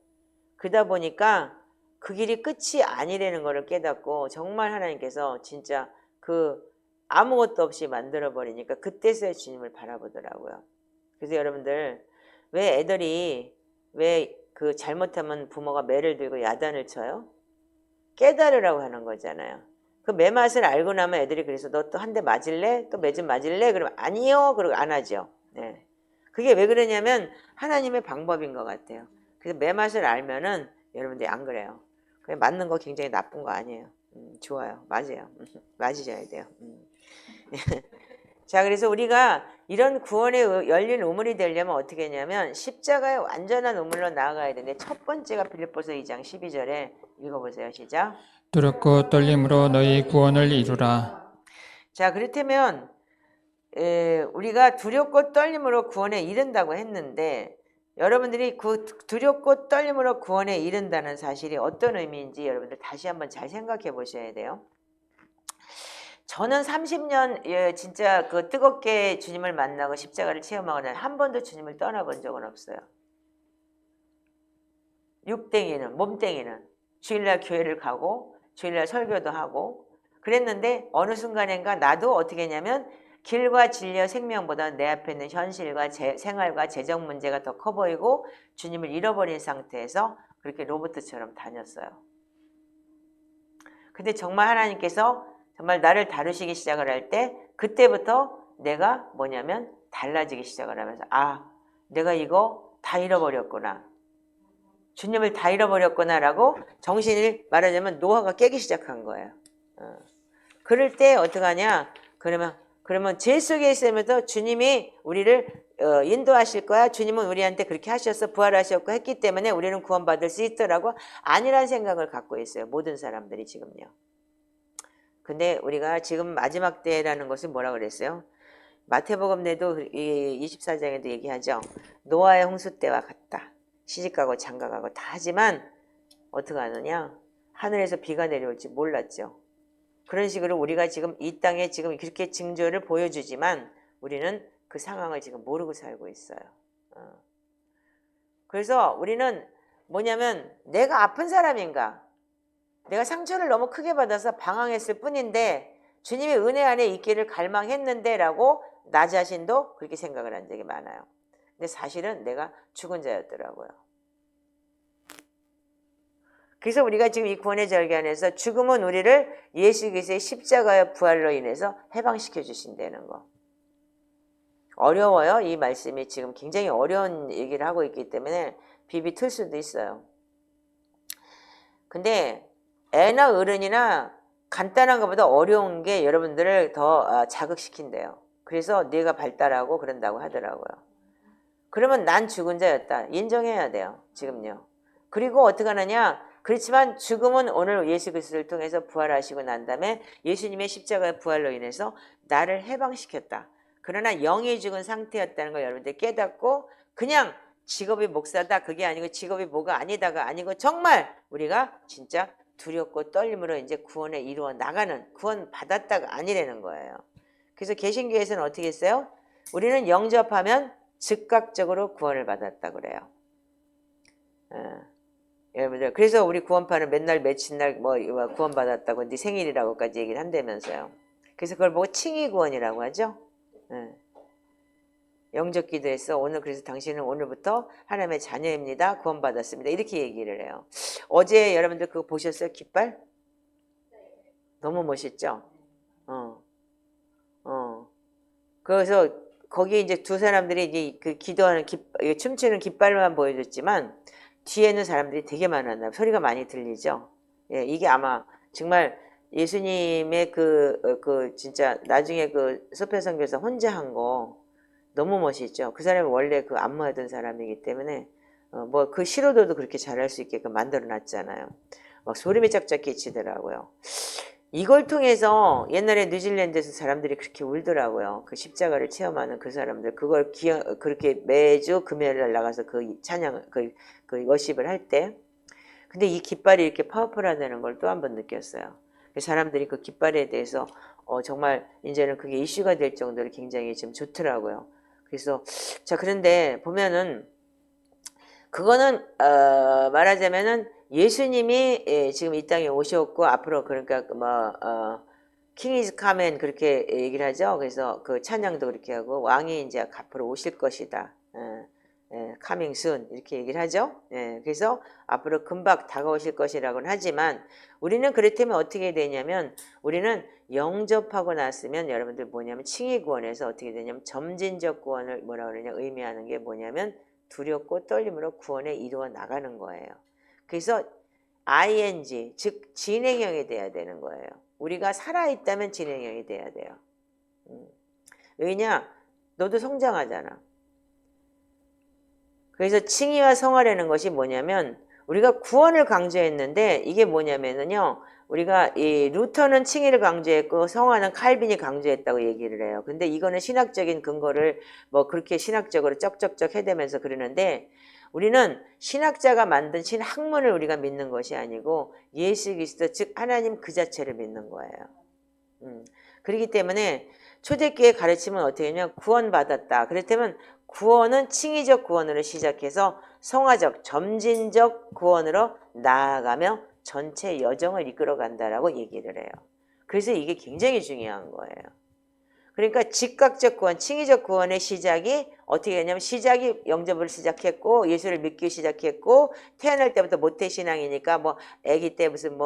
그러다 보니까 그 길이 끝이 아니라는 것을 깨닫고 정말 하나님께서 진짜 그 아무것도 없이 만들어버리니까 그때서야 주님을 바라보더라고요. 그래서 여러분들 왜 애들이 왜 그 잘못하면 부모가 매를 들고 야단을 쳐요? 깨달으라고 하는 거잖아요. 그 매 맛을 알고 나면 애들이 그래서 너 또 한 대 맞을래? 또 매 좀 맞을래? 그러면 아니요. 그러고 안 하죠. 네. 그게 왜 그러냐면 하나님의 방법인 것 같아요. 그래서 매 맛을 알면은 여러분들이 안 그래요. 그냥 맞는 거 굉장히 나쁜 거 아니에요. 좋아요. 맞아요. 맞으셔야 돼요. 자, 그래서 우리가 이런 구원의 열린 우물이 되려면 어떻게 했냐면 십자가의 완전한 우물로 나아가야 되는데 첫 번째가 빌립보서 2장 12절에 읽어보세요. 시작. 두렵고 떨림으로 너희 구원을 이루라. 자, 그렇다면 우리가 두렵고 떨림으로 구원에 이른다고 했는데 여러분들이 그 두렵고 떨림으로 구원에 이른다는 사실이 어떤 의미인지 여러분들 다시 한번 잘 생각해 보셔야 돼요. 저는 30년 진짜 그 뜨겁게 주님을 만나고 십자가를 체험하고 한 번도 주님을 떠나본 적은 없어요. 육땡이는 몸땡이는 주일날 교회를 가고 주일날 설교도 하고 그랬는데 어느 순간인가 나도 어떻게 했냐면 길과 진리와 생명보다 내 앞에 있는 현실과 생활과 재정 문제가 더 커 보이고 주님을 잃어버린 상태에서 그렇게 로봇처럼 다녔어요. 근데 정말 하나님께서 정말 나를 다루시기 시작을 할 때 그때부터 내가 뭐냐면 달라지기 시작을 하면서 아, 내가 이거 다 잃어버렸구나. 주님을 다 잃어버렸구나라고 정신을 말하자면 노화가 깨기 시작한 거예요. 그럴 때 어떡하냐? 그러면 죄 속에 있으면서 주님이 우리를 인도하실 거야. 주님은 우리한테 그렇게 하셔서 부활하셨고 했기 때문에 우리는 구원받을 수 있더라고. 아니란 생각을 갖고 있어요. 모든 사람들이 지금요. 근데 우리가 지금 마지막 때라는 것을 뭐라 그랬어요? 마태복음 내도 24장에도 얘기하죠. 노아의 홍수 때와 같다. 시집가고 장가가고 다 하지만 어떻게 하느냐? 하늘에서 비가 내려올지 몰랐죠. 그런 식으로 우리가 지금 이 땅에 지금 그렇게 징조를 보여주지만 우리는 그 상황을 지금 모르고 살고 있어요. 그래서 우리는 뭐냐면 내가 아픈 사람인가? 내가 상처를 너무 크게 받아서 방황했을 뿐인데 주님의 은혜 안에 있기를 갈망했는데 라고 나 자신도 그렇게 생각을 한 적이 많아요. 근데 사실은 내가 죽은 자였더라고요. 그래서 우리가 지금 이 구원의 절개 안에서 죽음은 우리를 예수 그리스도의 십자가의 부활로 인해서 해방시켜 주신다는 거. 어려워요. 이 말씀이 지금 굉장히 어려운 얘기를 하고 있기 때문에 비비 틀 수도 있어요. 근데 애나 어른이나 간단한 것보다 어려운 게 여러분들을 더 자극시킨대요. 그래서 뇌가 발달하고 그런다고 하더라고요. 그러면 난 죽은 자였다. 인정해야 돼요. 지금요. 그리고 어떻게 하느냐. 그렇지만 죽음은 오늘 예수 그리스도를 통해서 부활하시고 난 다음에 예수님의 십자가의 부활로 인해서 나를 해방시켰다. 그러나 영이 죽은 상태였다는 걸 여러분들 깨닫고 그냥 직업이 목사다 그게 아니고 직업이 뭐가 아니다가 아니고 정말 우리가 진짜 두렵고 떨림으로 이제 구원에 이루어 나가는 구원 받았다가 아니라는 거예요. 그래서 개신교에서는 어떻게 했어요? 우리는 영접하면 즉각적으로 구원을 받았다 그래요. 여러분들 그래서 우리 구원파는 맨날 며칠 날 뭐 구원 받았다고 네 생일이라고까지 얘기를 한다면서요. 그래서 그걸 보고 칭의 구원이라고 하죠. 영접 기도에서 오늘 그래서 당신은 오늘부터 하나님의 자녀입니다. 구원 받았습니다. 이렇게 얘기를 해요. 어제 여러분들 그거 보셨어요? 깃발? 너무 멋있죠? 그래서 거기 이제 두 사람들이 이제 그 기도하는 춤추는 깃발만 보여줬지만 뒤에는 사람들이 되게 많았나 소리가 많이 들리죠. 예, 이게 아마 정말 예수님의 진짜 나중에 그 섭해 선교사 혼자 한 거 너무 멋있죠. 그 사람이 원래 그 안무하던 사람이기 때문에 뭐 그 시로도도 그렇게 잘할 수 있게끔 만들어 놨잖아요. 막 소름이 짝짝 끼치더라고요. 이걸 통해서 옛날에 뉴질랜드에서 사람들이 그렇게 울더라고요. 그 십자가를 체험하는 그 사람들 그걸 그렇게 매주 금요일 날 나가서 그 찬양 그 워십을 할 때 근데 이 깃발이 이렇게 파워풀하다는 걸 또 한 번 느꼈어요. 사람들이 그 깃발에 대해서 정말 이제는 그게 이슈가 될 정도로 굉장히 좀 좋더라고요. 그래서 자 그런데 보면은 그거는 말하자면은 예수님이 지금 이 땅에 오셨고 앞으로 그러니까 king is coming 그렇게 얘기를 하죠. 그래서 그 찬양도 그렇게 하고 왕이 이제 앞으로 오실 것이다. coming soon 이렇게 얘기를 하죠. 그래서 앞으로 금방 다가오실 것이라고는 하지만 우리는 그렇다면 어떻게 되냐면 우리는 영접하고 났으면 여러분들 뭐냐면 칭의 구원에서 어떻게 되냐면 점진적 구원을 뭐라 그러냐 의미하는 게 뭐냐면 두렵고 떨림으로 구원에 이루어 나가는 거예요. 그래서 ing 즉 진행형이 돼야 되는 거예요. 우리가 살아있다면 진행형이 돼야 돼요. 왜냐? 너도 성장하잖아. 그래서 칭의와 성화라는 것이 뭐냐면 우리가 구원을 강조했는데 이게 뭐냐면은요. 우리가 이 루터는 칭의를 강조했고 성화는 칼빈이 강조했다고 얘기를 해요. 근데 이거는 신학적인 근거를 뭐 그렇게 신학적으로 쩍쩍쩍 해대면서 그러는데 우리는 신학자가 만든 신학문을 우리가 믿는 것이 아니고 예수 그리스도 즉 하나님 그 자체를 믿는 거예요. 그렇기 때문에 초대교회 가르침은 어떻게 하냐면 구원받았다. 그렇다면 구원은 칭의적 구원으로 시작해서 성화적 점진적 구원으로 나아가며 전체 여정을 이끌어간다라고 얘기를 해요. 그래서 이게 굉장히 중요한 거예요. 그러니까 즉각적 구원, 칭의적 구원의 시작이 어떻게 되냐면 시작이 영접을 시작했고 예수를 믿기 시작했고 태어날 때부터 모태신앙이니까 뭐 아기 때 무슨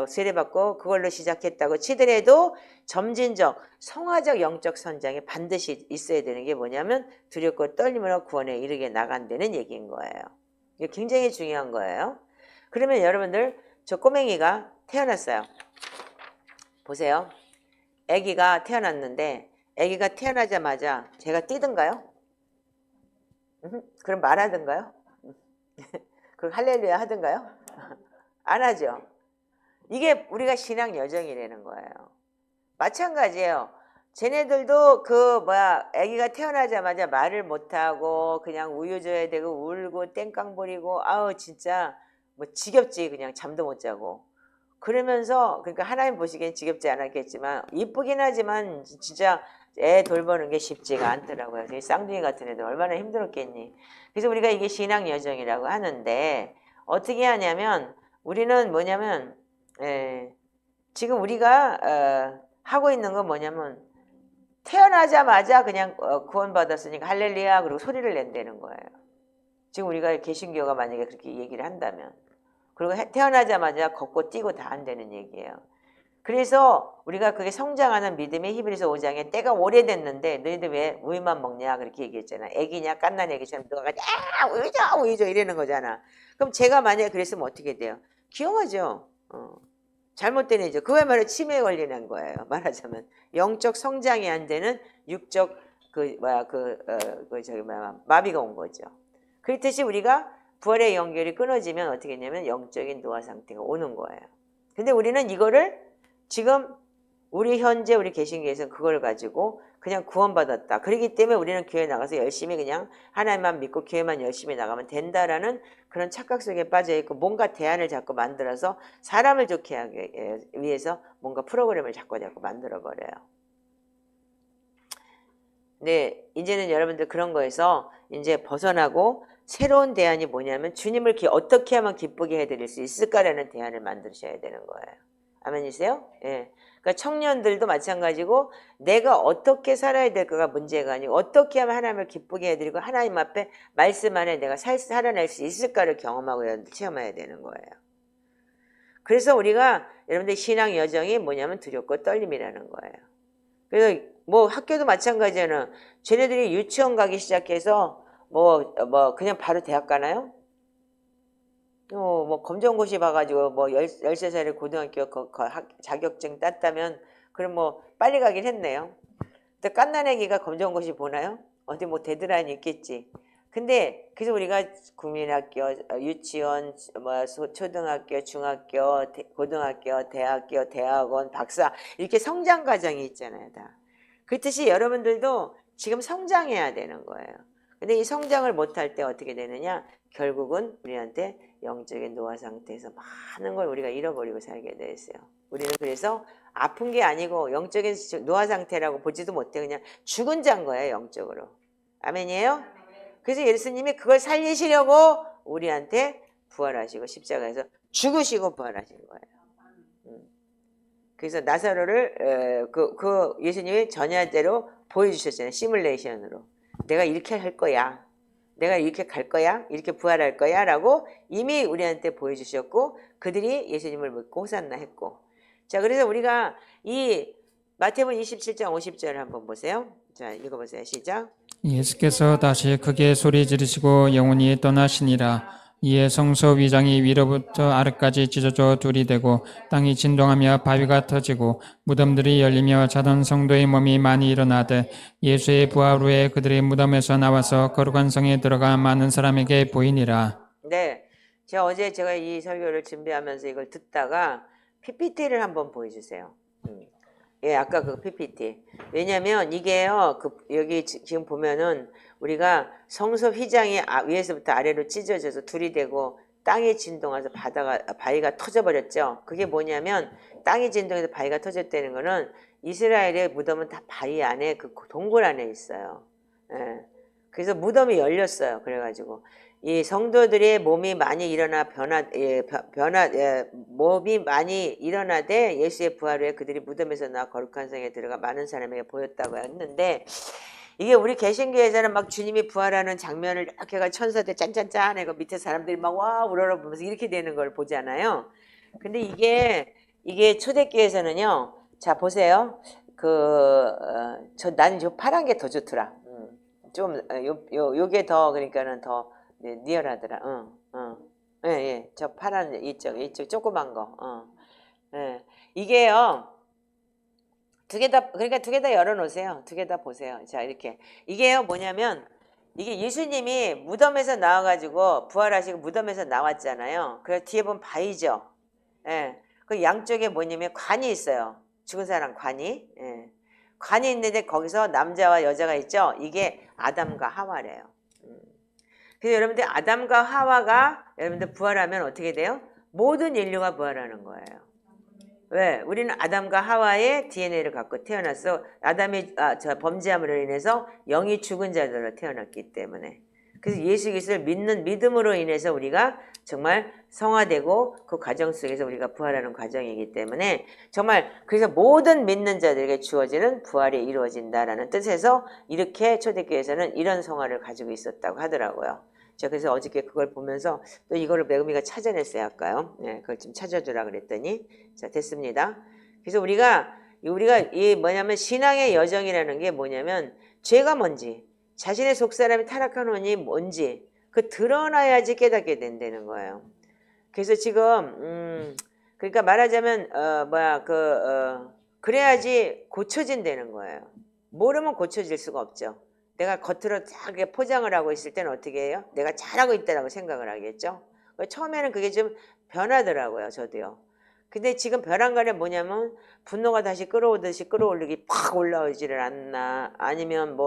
세례받고 그걸로 시작했다고 치더라도 점진적 성화적 영적 선장이 반드시 있어야 되는 게 뭐냐면 두렵고 떨림으로 구원에 이르게 나간다는 얘기인 거예요. 이게 굉장히 중요한 거예요. 그러면 여러분들 저 꼬맹이가 태어났어요. 보세요. 아기가 태어났는데 아기가 태어나자마자 제가 뛰든가요? 그럼 말하든가요? 그럼 할렐루야 하든가요? 안 하죠. 이게 우리가 신앙 여정이라는 거예요. 마찬가지예요. 쟤네들도 아기가 태어나자마자 말을 못하고 그냥 우유 줘야 되고 울고 땡깡 부리고 아우 진짜 뭐 지겹지 그냥 잠도 못 자고 그러면서 그러니까 하나님 보시기엔 지겹지 않았겠지만 이쁘긴 하지만 진짜 애 돌보는 게 쉽지가 않더라고요. 쌍둥이 같은 애들 얼마나 힘들었겠니. 그래서 우리가 이게 신앙 여정이라고 하는데 어떻게 하냐면 우리는 뭐냐면 지금 우리가 하고 있는 건 뭐냐면 태어나자마자 그냥 구원받았으니까 할렐루야 그리고 소리를 낸다는 거예요. 지금 우리가 개신교가 만약에 그렇게 얘기를 한다면 그리고 태어나자마자 걷고 뛰고 다 한다는 얘기예요. 그래서 우리가 그게 성장하는 믿음의 히브리서 5장에 때가 오래됐는데 너희들 왜 우유만 먹냐 그렇게 얘기했잖아. 애기냐 갓난 애기처럼 누가 우유죠 우유죠 이러는 거잖아. 그럼 제가 만약에 그랬으면 어떻게 돼요? 귀여워져. 잘못된 애죠. 그야말로 치매에 걸리는 거예요. 말하자면 영적 성장이 안 되는 육적 마비가 온 거죠. 그렇듯이 우리가 부활의 연결이 끊어지면 어떻게 했냐면 영적인 노화 상태가 오는 거예요. 근데 우리는 이거를 지금 우리 현재 우리 개신교에서는 그걸 가지고 그냥 구원받았다. 그렇기 때문에 우리는 교회 나가서 열심히 그냥 하나님만 믿고 교회만 열심히 나가면 된다라는 그런 착각 속에 빠져있고 뭔가 대안을 자꾸 만들어서 사람을 좋게 하기 위해서 뭔가 프로그램을 자꾸 만들어버려요. 네, 이제는 여러분들 그런 거에서 이제 벗어나고 새로운 대안이 뭐냐면 주님을 어떻게 하면 기쁘게 해드릴 수 있을까라는 대안을 만드셔야 되는 거예요. 아멘이세요? 예. 그러니까 청년들도 마찬가지고 내가 어떻게 살아야 될까가 문제가 아니고 어떻게 하면 하나님을 기쁘게 해드리고 하나님 앞에 말씀 안에 내가 살아낼 수 있을까를 경험하고 체험해야 되는 거예요. 그래서 우리가 여러분들 신앙 여정이 뭐냐면 두렵고 떨림이라는 거예요. 그래서 뭐 학교도 마찬가지잖아. 쟤네들이 유치원 가기 시작해서 그냥 바로 대학 가나요? 뭐 검정고시 봐가지고 뭐 13살에 고등학교 자격증 땄다면 그럼 뭐 빨리 가긴 했네요. 근데 갓난애기가 검정고시 보나요? 어디 뭐 데드라인이 있겠지. 근데 그래서 우리가 국민학교, 유치원, 초등학교, 중학교, 고등학교, 대학교, 대학원, 박사 이렇게 성장 과정이 있잖아요, 다. 그렇듯이 여러분들도 지금 성장해야 되는 거예요. 근데 이 성장을 못할 때 어떻게 되느냐? 결국은 우리한테 영적인 노화 상태에서 많은 걸 우리가 잃어버리고 살게 돼 있어요. 우리는 그래서 아픈 게 아니고 영적인 노화 상태라고 보지도 못해 그냥 죽은 자인 거예요, 영적으로. 아멘이에요? 그래서 예수님이 그걸 살리시려고 우리한테 부활하시고 십자가에서 죽으시고 부활하신 거예요. 그래서 나사로를 예수님이 전야대로 보여주셨잖아요. 시뮬레이션으로. 내가 이렇게 할 거야. 내가 이렇게 갈 거야. 이렇게 부활할 거야. 라고 이미 우리한테 보여주셨고 그들이 예수님을 믿고 호산나 했고. 자, 그래서 우리가 이 마태복음 27장 50절을 한번 보세요. 자, 읽어보세요. 시작. 예수께서 다시 크게 소리 지르시고 영원히 떠나시니라. 이에 성소 위장이 위로부터 아래까지 찢어져 둘이 되고 땅이 진동하며 바위가 터지고 무덤들이 열리며 자던 성도의 몸이 많이 일어나되 예수의 부활 후에 그들이 무덤에서 나와서 거룩한 성에 들어가 많은 사람에게 보이니라. 네, 제가 이 설교를 준비하면서 이걸 듣다가 PPT를 한번 보여주세요. 예, 아까 그 PPT. 왜냐면 이게요, 여기 지금 보면은 우리가 성소 휘장이 위에서부터 아래로 찢어져서 둘이 되고 땅이 진동해서 바위가 터져버렸죠. 그게 뭐냐면 땅이 진동해서 바위가 터졌다는 거는 이스라엘의 무덤은 다 바위 안에 그 동굴 안에 있어요. 예. 그래서 무덤이 열렸어요. 그래가지고 이 성도들의 몸이 많이 몸이 많이 일어나되 예수의 부활 후에 그들이 무덤에서 나와 거룩한 성에 들어가 많은 사람에게 보였다고 했는데 이게 우리 개신교에서는 막 주님이 부활하는 장면을 이렇게 가 천사들 짠짠짠 해고 밑에 사람들이 막 와 우러러 보면서 이렇게 되는 걸 보잖아요. 근데 이게 초대교회에서는요. 자 보세요. 나는 요 파란 게 더 좋더라. 요게 더 그러니까는 더 리얼하더라. 예. 저 파란 이쪽 조그만 거. 예. 이게요. 두 개 다 열어놓으세요. 두 개 다 보세요. 자, 이렇게. 이게요, 뭐냐면, 이게 예수님이 무덤에서 나와가지고, 부활하시고 무덤에서 나왔잖아요. 그래서 뒤에 보면 바위죠. 예. 그 양쪽에 뭐냐면 관이 있어요. 죽은 사람 관이. 예. 관이 있는데 거기서 남자와 여자가 있죠. 이게 아담과 하와래요. 그래서 여러분들 아담과 하와가 여러분들 부활하면 어떻게 돼요? 모든 인류가 부활하는 거예요. 왜? 우리는 아담과 하와의 DNA를 갖고 태어났어. 아담이 범죄함으로 인해서 영이 죽은 자들로 태어났기 때문에. 그래서 예수 그리스도를 믿는 믿음으로 인해서 우리가 정말 성화되고 그 과정 속에서 우리가 부활하는 과정이기 때문에 정말 그래서 모든 믿는 자들에게 주어지는 부활이 이루어진다라는 뜻에서 이렇게 초대교회에서는 이런 성화를 가지고 있었다고 하더라고요. 자, 그래서 어저께 그걸 보면서 또 이거를 매금이가 찾아냈어요. 할까요? 네, 그걸 좀 찾아주라 그랬더니 자, 됐습니다. 그래서 우리가 이 뭐냐면 신앙의 여정이라는 게 뭐냐면 죄가 뭔지 자신의 속사람이 타락한 원인이 뭔지 그 드러나야지 깨닫게 된다는 거예요. 그래서 지금 그러니까 말하자면 그래야지 고쳐진다는 거예요. 모르면 고쳐질 수가 없죠. 내가 겉으로 딱 포장을 하고 있을 때는 어떻게 해요? 내가 잘하고 있다라고 생각을 하겠죠. 처음에는 그게 좀 변하더라고요. 저도요. 근데 지금 변한 거는 뭐냐면 분노가 다시 끌어오듯이 끌어올리기 팍 올라오지를 않나, 아니면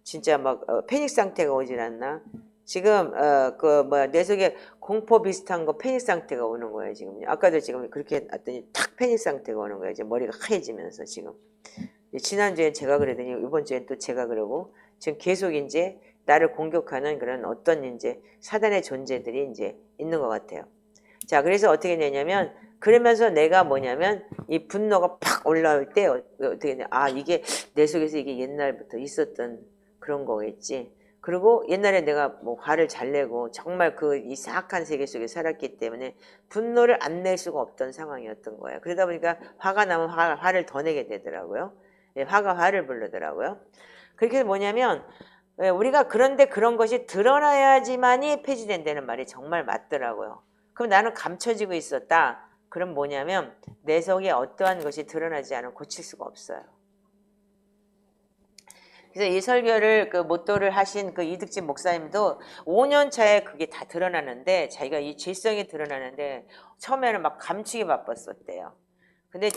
진짜 막 패닉 상태가 오질 않나. 지금 내 속에 공포 비슷한 거 패닉 상태가 오는 거예요. 지금요. 아까도 지금 그렇게 했더니 탁 패닉 상태가 오는 거예요. 이제 머리가 하얘지면서 지금. 지난주엔 제가 그러더니 이번 주엔 또 제가 그러고 지금 계속 이제 나를 공격하는 그런 어떤 이제 사단의 존재들이 이제 있는 것 같아요. 자, 그래서 어떻게 되냐면 그러면서 내가 뭐냐면 이 분노가 팍 올라올 때 어떻게 되냐, 아, 이게 내 속에서 이게 옛날부터 있었던 그런 거겠지. 그리고 옛날에 내가 뭐 화를 잘 내고 정말 그 이 사악한 세계 속에 살았기 때문에 분노를 안 낼 수가 없던 상황이었던 거예요. 그러다 보니까 화가 나면 화를 더 내게 되더라고요. 예, 화가 화를 부르더라고요. 그렇게 뭐냐면 우리가 그런데 그런 것이 드러나야지만이 폐지된다는 말이 정말 맞더라고요. 그럼 나는 감춰지고 있었다. 그럼 뭐냐면 내 속에 어떠한 것이 드러나지 않으면 고칠 수가 없어요. 그래서 이 설교를 그 모토를 하신 그 이득진 목사님도 5년 차에 그게 다 드러나는데 자기가 이 죄성이 드러나는데 처음에는 막 감추기 바빴었대요. 근데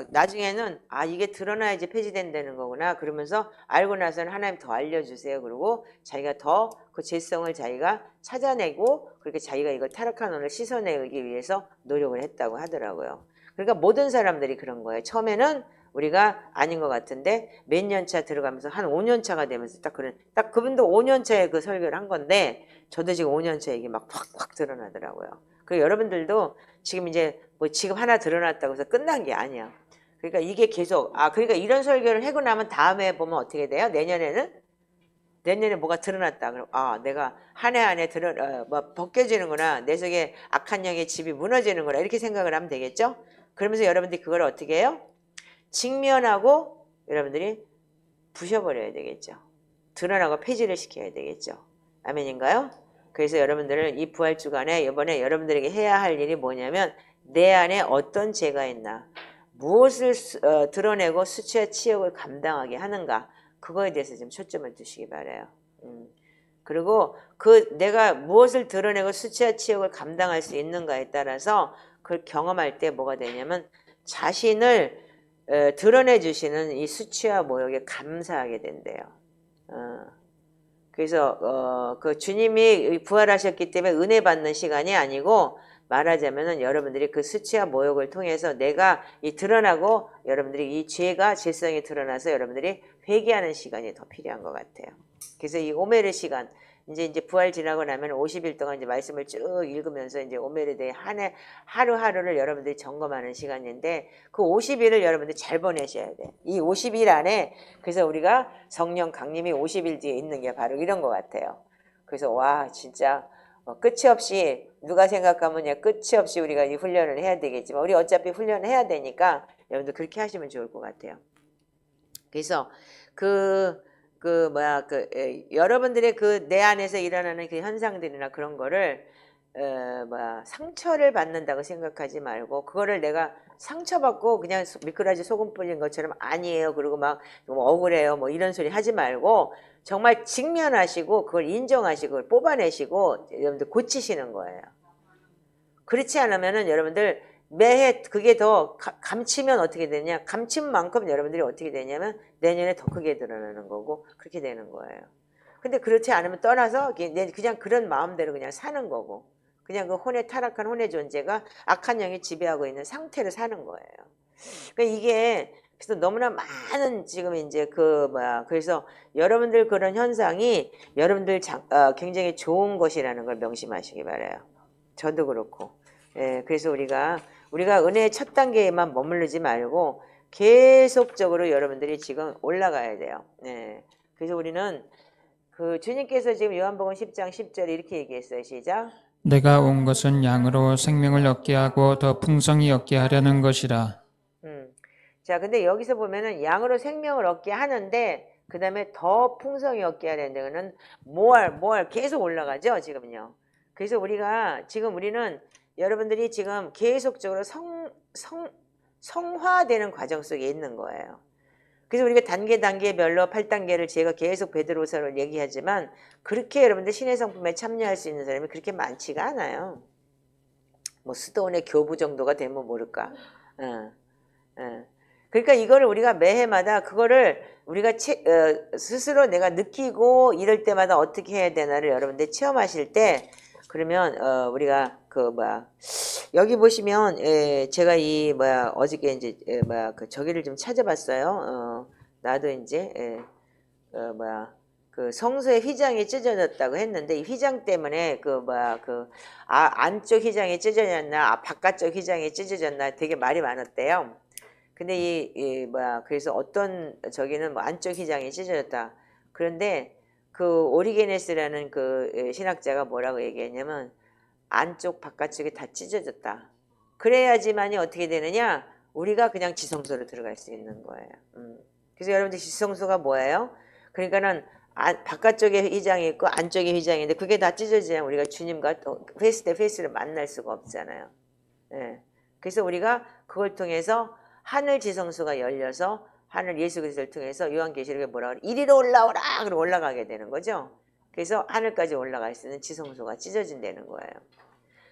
나중에는 아, 이게 드러나야지 폐지된다는 거구나 그러면서 알고 나서는 하나님 더 알려주세요. 그리고 자기가 더 그 죄성을 자기가 찾아내고 그렇게 자기가 이걸 타락한 원을 씻어내기 위해서 노력을 했다고 하더라고요. 그러니까 모든 사람들이 그런 거예요. 처음에는 우리가 아닌 것 같은데 몇 년 차 들어가면서 한 5년 차가 되면서 딱 그분도 5년 차에 그 설교를 한 건데 저도 지금 5년 차에 이게 막 확 드러나더라고요. 그리고 여러분들도 지금 이제 뭐 지금 하나 드러났다고 해서 끝난 게 아니야. 그러니까 이게 계속 그러니까 이런 설교를 하고 나면 다음에 보면 어떻게 돼요? 내년에 뭐가 드러났다. 그럼 내가 한 해 안에 벗겨지는구나. 내 속에 악한 영의 집이 무너지는구나. 이렇게 생각을 하면 되겠죠? 그러면서 여러분들이 그걸 어떻게 해요? 직면하고 여러분들이 부셔버려야 되겠죠. 드러나고 폐지를 시켜야 되겠죠. 아멘인가요? 그래서 여러분들은 이 부활 주간에 이번에 여러분들에게 해야 할 일이 뭐냐면 내 안에 어떤 죄가 있나, 무엇을 드러내고 수치와 치욕을 감당하게 하는가, 그거에 대해서 좀 초점을 두시기 바라요. 그리고 내가 무엇을 드러내고 수치와 치욕을 감당할 수 있는가에 따라서 그걸 경험할 때 뭐가 되냐면 자신을 드러내 주시는 이 수치와 모욕에 감사하게 된대요. 그래서 그 주님이 부활하셨기 때문에 은혜 받는 시간이 아니고 말하자면은 여러분들이 그 수치와 모욕을 통해서 내가 이 드러나고 여러분들이 이 죄성이 드러나서 여러분들이 회개하는 시간이 더 필요한 것 같아요. 그래서 이 오메르 시간 이제 부활 지나고 나면 50일 동안 이제 말씀을 쭉 읽으면서 이제 오메르에 대해 한 해 하루하루를 여러분들이 점검하는 시간인데 그 50일을 여러분들이 잘 보내셔야 돼. 이 50일 안에 그래서 우리가 성령 강림이 50일 뒤에 있는 게 바로 이런 것 같아요. 그래서 와 진짜 끝이 없이 누가 생각하면 끝이 없이 우리가 이 훈련을 해야 되겠지만 우리 어차피 훈련을 해야 되니까 여러분들 그렇게 하시면 좋을 것 같아요. 그래서 여러분들의 그 내 안에서 일어나는 그 현상들이나 그런 거를 상처를 받는다고 생각하지 말고 그거를 내가 상처받고 그냥 미꾸라지 소금 뿌린 것처럼 아니에요. 그리고 막 억울해요. 뭐 이런 소리 하지 말고 정말 직면하시고 그걸 인정하시고 그걸 뽑아내시고 여러분들 고치시는 거예요. 그렇지 않으면은 여러분들 매해 그게 더 감치면 어떻게 되냐? 감친 만큼 여러분들이 어떻게 되냐면 내년에 더 크게 드러나는 거고 그렇게 되는 거예요. 근데 그렇지 않으면 떠나서 그냥 그런 마음대로 그냥 사는 거고 그냥 그 타락한 혼의 존재가 악한 영이 지배하고 있는 상태로 사는 거예요. 그러니까 이게 그래서 너무나 많은 지금 이제 그 뭐야 그래서 여러분들 그런 현상이 여러분들 굉장히 좋은 것이라는 걸 명심하시기 바라요. 저도 그렇고. 예, 그래서 우리가 은혜의 첫 단계에만 머무르지 말고 계속적으로 여러분들이 지금 올라가야 돼요. 예. 그래서 우리는 그 주님께서 지금 요한복음 10장 10절에 이렇게 얘기했어요. 시작. 내가 온 것은 양으로 생명을 얻게 하고 더 풍성히 얻게 하려는 것이라. 자, 근데 여기서 보면은 양으로 생명을 얻게 하는데 그 다음에 더 풍성히 얻게 하려는 데는 more 계속 올라가죠. 지금은요. 그래서 우리는 여러분들이 지금 계속적으로 성화되는 과정 속에 있는 거예요. 그래서 우리가 단계별로 8단계를 제가 계속 베드로서를 얘기하지만 그렇게 여러분들 신의 성품에 참여할 수 있는 사람이 그렇게 많지가 않아요. 뭐 수도원의 교부 정도가 되면 모를까. 그러니까 이거를 우리가 매해마다 그거를 우리가 스스로 내가 느끼고 이럴 때마다 어떻게 해야 되나를 여러분들 체험하실 때 그러면 우리가 여기 보시면 제가 어저께 이제 그 저기를 좀 찾아봤어요. 나도 이제 그 성소의 휘장이 찢어졌다고 했는데 이 휘장 때문에 안쪽 휘장이 찢어졌나 바깥쪽 휘장이 찢어졌나 되게 말이 많았대요. 근데 그래서 어떤 저기는 뭐 안쪽 휘장이 찢어졌다. 그런데 그 오리게네스라는 그 신학자가 뭐라고 얘기했냐면 안쪽 바깥쪽이 다 찢어졌다. 그래야지만이 어떻게 되느냐? 우리가 그냥 지성소로 들어갈 수 있는 거예요. 그래서 여러분들 지성소가 뭐예요? 그러니까는 바깥쪽에 휘장이 있고 안쪽에 휘장이 있는데 그게 다 찢어지면 우리가 주님과 페이스 대 페이스를 만날 수가 없잖아요. 예. 그래서 우리가 그걸 통해서 하늘 지성소가 열려서 하늘 예수 그리스도를 통해서 요한계시록에 뭐라 그래? 이리로 올라오라! 그러고 올라가게 되는 거죠. 그래서 하늘까지 올라갈 수 있는 지성소가 찢어진다는 거예요.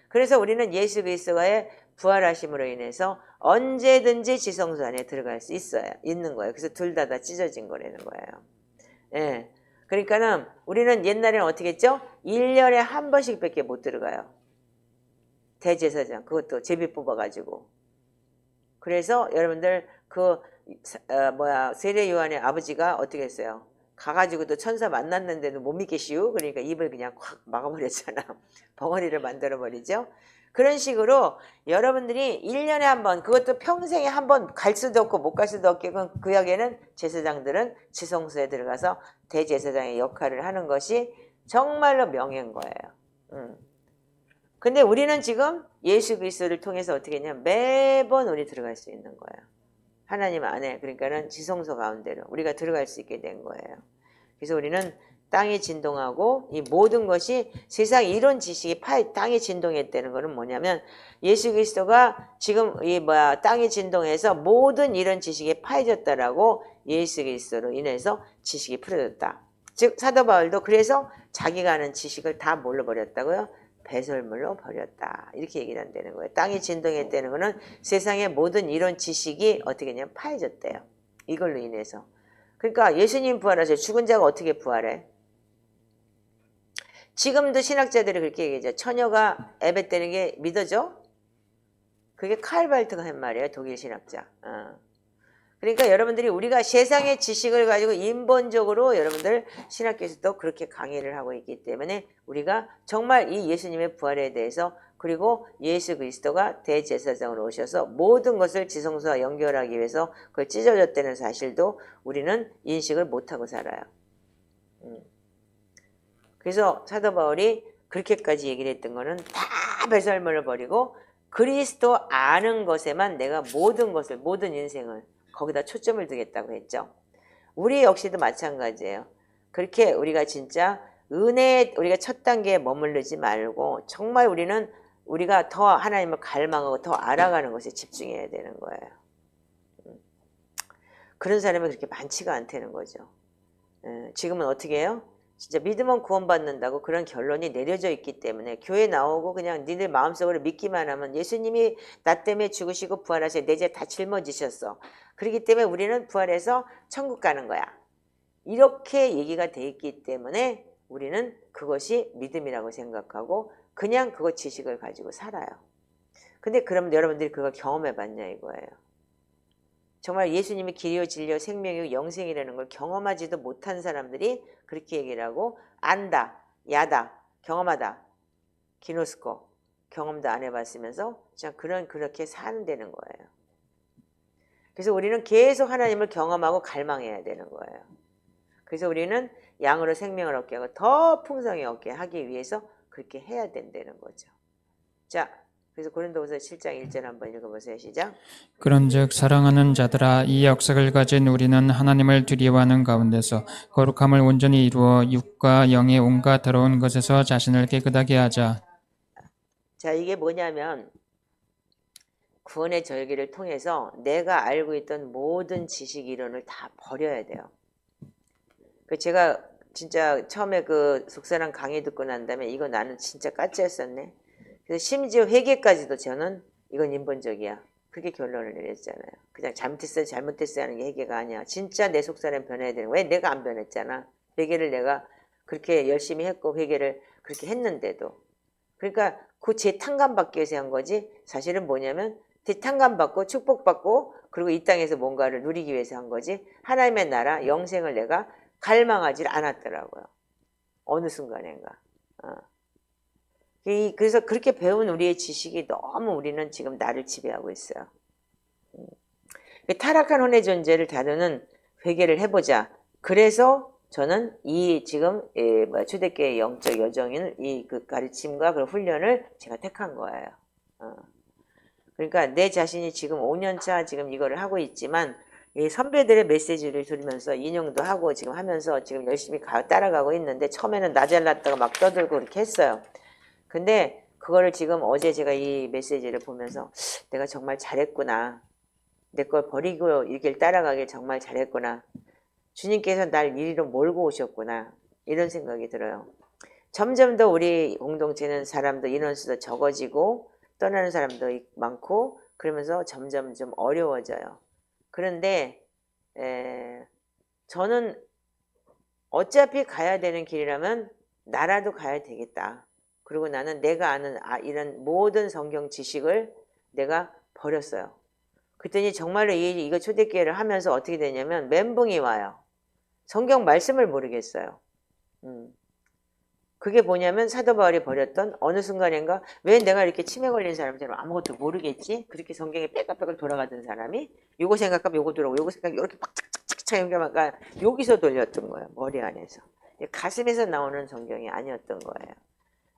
그래서 우리는 예수 그리스도의 부활하심으로 인해서 언제든지 지성소 안에 들어갈 수 있는 거예요. 그래서 둘 다 찢어진 거라는 거예요. 예. 그러니까는 우리는 옛날에는 어떻게 했죠? 1년에 한 번씩 밖에 못 들어가요. 대제사장 그것도 제비 뽑아가지고. 그래서 여러분들 세례 요한의 아버지가 어떻게 했어요? 가가지고도 천사 만났는데도 못 믿겠시우? 그러니까 입을 그냥 확 막아버렸잖아. 벙어리를 만들어버리죠. 그런 식으로 여러분들이 1년에 한 번, 그것도 평생에 한 번 갈 수도 없고 못 갈 수도 없게 그 구약에는 제사장들은 지성소에 들어가서 대제사장의 역할을 하는 것이 정말로 명예인 거예요. 근데 우리는 지금 예수 그리스도를 통해서 어떻게 했냐면 매번 우리 들어갈 수 있는 거예요. 하나님 안에 그러니까는 지성소 가운데로 우리가 들어갈 수 있게 된 거예요. 그래서 우리는 땅이 진동하고 이 모든 것이 세상 이론 지식이 땅이 진동했다는 것은 뭐냐면 예수 그리스도가 지금 땅이 진동해서 모든 이런 지식이 파해졌다라고 예수 그리스도로 인해서 지식이 풀어졌다. 즉 사도 바울도 그래서 자기가 아는 지식을 다 뭘로 버렸다고요? 배설물로 버렸다. 이렇게 얘기를 한다는 거예요. 땅이 진동했다는 거는 세상의 모든 이런 지식이 어떻게 했냐면 파해졌대요. 이걸로 인해서. 그러니까 예수님 부활하세요. 죽은 자가 어떻게 부활해? 지금도 신학자들이 그렇게 얘기하죠. 처녀가 애뱉다는 게 믿어져? 그게 칼발트가 한 말이에요. 독일 신학자. 그러니까 여러분들이 우리가 세상의 지식을 가지고 인본적으로 여러분들 신학교에서도 그렇게 강의를 하고 있기 때문에 우리가 정말 이 예수님의 부활에 대해서 그리고 예수 그리스도가 대제사장으로 오셔서 모든 것을 지성소와 연결하기 위해서 그걸 찢어졌다는 사실도 우리는 인식을 못하고 살아요. 그래서 사도 바울이 그렇게까지 얘기를 했던 거는 다 배설물을 버리고 그리스도 아는 것에만 내가 모든 것을 모든 인생을 거기다 초점을 두겠다고 했죠. 우리 역시도 마찬가지예요. 그렇게 우리가 진짜 우리가 첫 단계에 머무르지 말고 정말 우리가 더 하나님을 갈망하고 더 알아가는 것에 집중해야 되는 거예요. 그런 사람이 그렇게 많지가 않다는 거죠. 지금은 어떻게 해요? 진짜 믿으면 구원받는다고 그런 결론이 내려져 있기 때문에 교회 나오고 그냥 니들 마음속으로 믿기만 하면 예수님이 나 때문에 죽으시고 부활하셔서 내 죄 다 짊어지셨어. 그렇기 때문에 우리는 부활해서 천국 가는 거야. 이렇게 얘기가 돼 있기 때문에 우리는 그것이 믿음이라고 생각하고 그냥 그거 지식을 가지고 살아요. 근데 그럼 여러분들이 그걸 경험해 봤냐 이거예요. 정말 예수님이 길이요 진리요 생명이요 영생이라는 걸 경험하지도 못한 사람들이 그렇게 얘기를 하고 안다, 야다, 경험하다, 기노스코 경험도 안 해봤으면서 그냥 그렇게 사는다는 거예요. 그래서 우리는 계속 하나님을 경험하고 갈망해야 되는 거예요. 그래서 우리는 양으로 생명을 얻게 하고 더 풍성히 얻게 하기 위해서 그렇게 해야 된다는 거죠. 자, 그래서 고린도후서 7장 1절 한번 읽어보세요. 시작. 그런즉 사랑하는 자들아 이 역사를 가진 우리는 하나님을 두려워하는 가운데서 거룩함을 온전히 이루어 육과 영의 온갖 더러운 것에서 자신을 깨끗하게 하자. 자, 이게 뭐냐면 구원의 절기를 통해서 내가 알고 있던 모든 지식 이론을 다 버려야 돼요. 제가 진짜 처음에 그 속사랑 강의 듣고 난 다음에 이거 나는 진짜 까치였었네. 그래서 심지어 회개까지도 저는 이건 인본적이야. 그게 결론을 내렸잖아요. 그냥 잘못했어요 하는 게 회개가 아니야. 진짜 내 속사람 변해야 되는 거야. 왜 내가 안 변했잖아. 회개를 내가 그렇게 열심히 했고 회개를 그렇게 했는데도. 그러니까 그 재탕감 받기 위해서 한 거지. 사실은 뭐냐면 재탕감 받고 축복받고 그리고 이 땅에서 뭔가를 누리기 위해서 한 거지. 하나님의 나라 영생을 내가 갈망하지 않았더라고요. 어느 순간인가. 그래서 그렇게 배운 우리의 지식이 너무 우리는 지금 나를 지배하고 있어요. 타락한 혼의 존재를 다루는 회개를 해보자. 그래서 저는 이 지금 초대교회 영적 여정인 이 그 가르침과 그 훈련을 제가 택한 거예요. 그러니까 내 자신이 지금 5년차 지금 이거를 하고 있지만 이 선배들의 메시지를 들으면서 인용도 하고 지금 하면서 지금 열심히 따라가고 있는데 처음에는 나 잘났다가 막 떠들고 그렇게 했어요. 근데 그거를 지금 어제 제가 이 메시지를 보면서 내가 정말 잘했구나. 내 걸 버리고 이 길 따라가길 정말 잘했구나. 주님께서 날 이리로 몰고 오셨구나. 이런 생각이 들어요. 점점 더 우리 공동체는 사람도 인원수도 적어지고 떠나는 사람도 많고 그러면서 점점 좀 어려워져요. 그런데 저는 어차피 가야 되는 길이라면 나라도 가야 되겠다. 그리고 나는 내가 아는 이런 모든 성경 지식을 내가 버렸어요. 그랬더니 정말로 이거 초대교회를 하면서 어떻게 되냐면 멘붕이 와요. 성경 말씀을 모르겠어요. 그게 뭐냐면 사도 바울이 버렸던 어느 순간인가 왜 내가 이렇게 치매 걸린 사람처럼 아무것도 모르겠지? 그렇게 성경에 빼깍빼깍 돌아가던 사람이 요거 생각하면 요거 들어오고 요거 생각하면 이렇게 막 착착착착 연결하니까 여기서 돌렸던 거예요. 머리 안에서. 가슴에서 나오는 성경이 아니었던 거예요.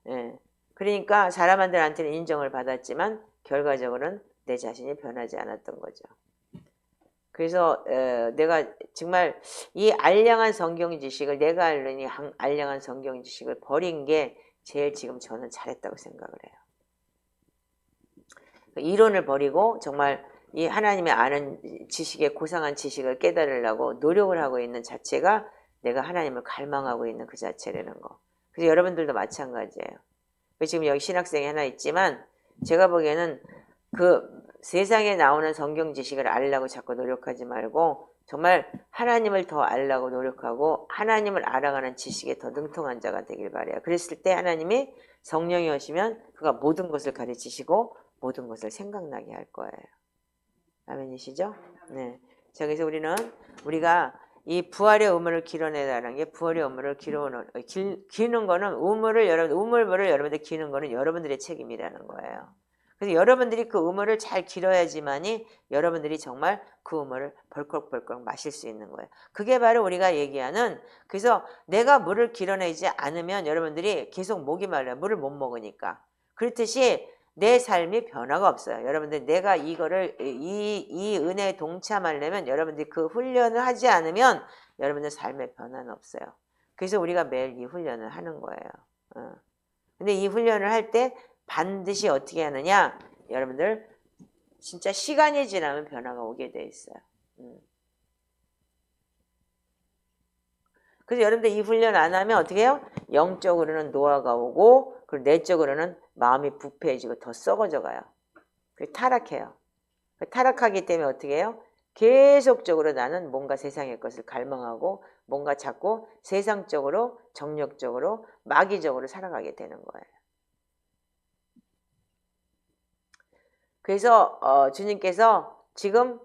예. 그러니까 사람들한테는 인정을 받았지만 결과적으로는 내 자신이 변하지 않았던 거죠. 그래서 내가 정말 이 알량한 성경 지식을 내가 알려니 알량한 성경 지식을 버린 게 제일 지금 저는 잘했다고 생각을 해요. 이론을 버리고 정말 이 하나님의 아는 지식의 고상한 지식을 깨달으려고 노력을 하고 있는 자체가 내가 하나님을 갈망하고 있는 그 자체라는 거. 그래서 여러분들도 마찬가지예요. 지금 여기 신학생이 하나 있지만 제가 보기에는 그 세상에 나오는 성경 지식을 알려고 자꾸 노력하지 말고 정말 하나님을 더 알려고 노력하고 하나님을 알아가는 지식에 더 능통한 자가 되길 바라요. 그랬을 때 하나님이 성령이 오시면 그가 모든 것을 가르치시고 모든 것을 생각나게 할 거예요. 아멘이시죠? 네. 자, 그래서 우리가 이 부활의 의무를 기뤄내라는 게 부활의 의무를 기는 거는 우물을 여러분들 기는 거는 여러분들의 책임이라는 거예요. 그래서 여러분들이 그 우물을 잘 길어야지만이 여러분들이 정말 그 우물을 벌컥벌컥 마실 수 있는 거예요. 그게 바로 우리가 얘기하는 그래서 내가 물을 길어내지 않으면 여러분들이 계속 목이 말라요. 물을 못 먹으니까. 그렇듯이 내 삶이 변화가 없어요. 여러분들 내가 이거를 이 은혜에 동참하려면 여러분들이 그 훈련을 하지 않으면 여러분들 삶의 변화는 없어요. 그래서 우리가 매일 이 훈련을 하는 거예요. 근데 이 훈련을 할 때 반드시 어떻게 하느냐? 여러분들 진짜 시간이 지나면 변화가 오게 돼 있어요. 그래서 여러분들 이 훈련 안 하면 어떻게 해요? 영적으로는 노화가 오고 그리고 내적으로는 마음이 부패해지고 더 썩어져 가요. 타락해요. 타락하기 때문에 어떻게 해요? 계속적으로 나는 뭔가 세상의 것을 갈망하고 뭔가 자꾸 세상적으로 정력적으로 마귀적으로 살아가게 되는 거예요. 그래서 주님께서 지금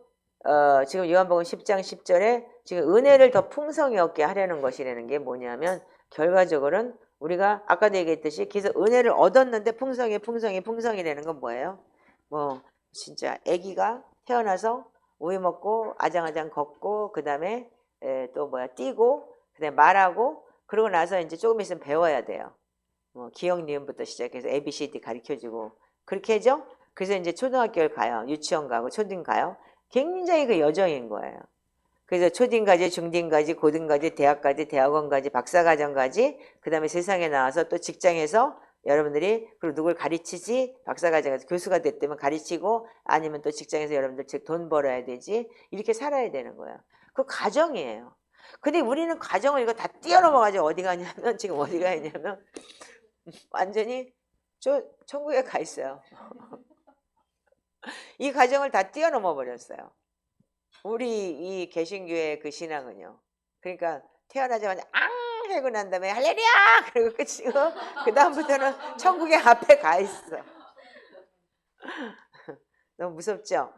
지금 요한복음 10장 10절에 지금 은혜를 더 풍성히 얻게 하려는 것이라는 게 뭐냐면 결과적으로는 우리가 아까도 얘기했듯이 그래서 은혜를 얻었는데 풍성이라는 건 뭐예요? 뭐 진짜 아기가 태어나서 우유 먹고 아장아장 걷고 그다음에 또 뭐야 뛰고 그다음에 말하고 그러고 나서 이제 조금 있으면 배워야 돼요. 뭐 기억 니은부터 시작해서 ABCD 가르쳐주고 그렇게 하죠. 그래서 이제 초등학교를 가요. 유치원 가고 초등 가요. 굉장히 그 여정인 거예요. 그래서 초딩까지, 중딩까지, 고등까지, 대학까지, 대학원까지, 박사과정까지, 그 다음에 세상에 나와서 또 직장에서 여러분들이 그리고 누굴 가르치지, 박사과정에서 교수가 됐다면 가르치고 아니면 또 직장에서 여러분들 즉 돈 벌어야 되지 이렇게 살아야 되는 거예요. 그 과정이에요. 근데 우리는 과정을 이거 다 뛰어넘어가지고 어디 가냐면 지금 어디가 있냐면 완전히 저 천국에 가 있어요. 이 과정을 다 뛰어넘어 버렸어요. 우리 이 개신교의 그 신앙은요. 그러니까 태어나자마자 앙 하고 난 다음에 할렐루야 그리고 끝이고 그 다음부터는 천국의 앞에 가 있어. 너무 무섭죠?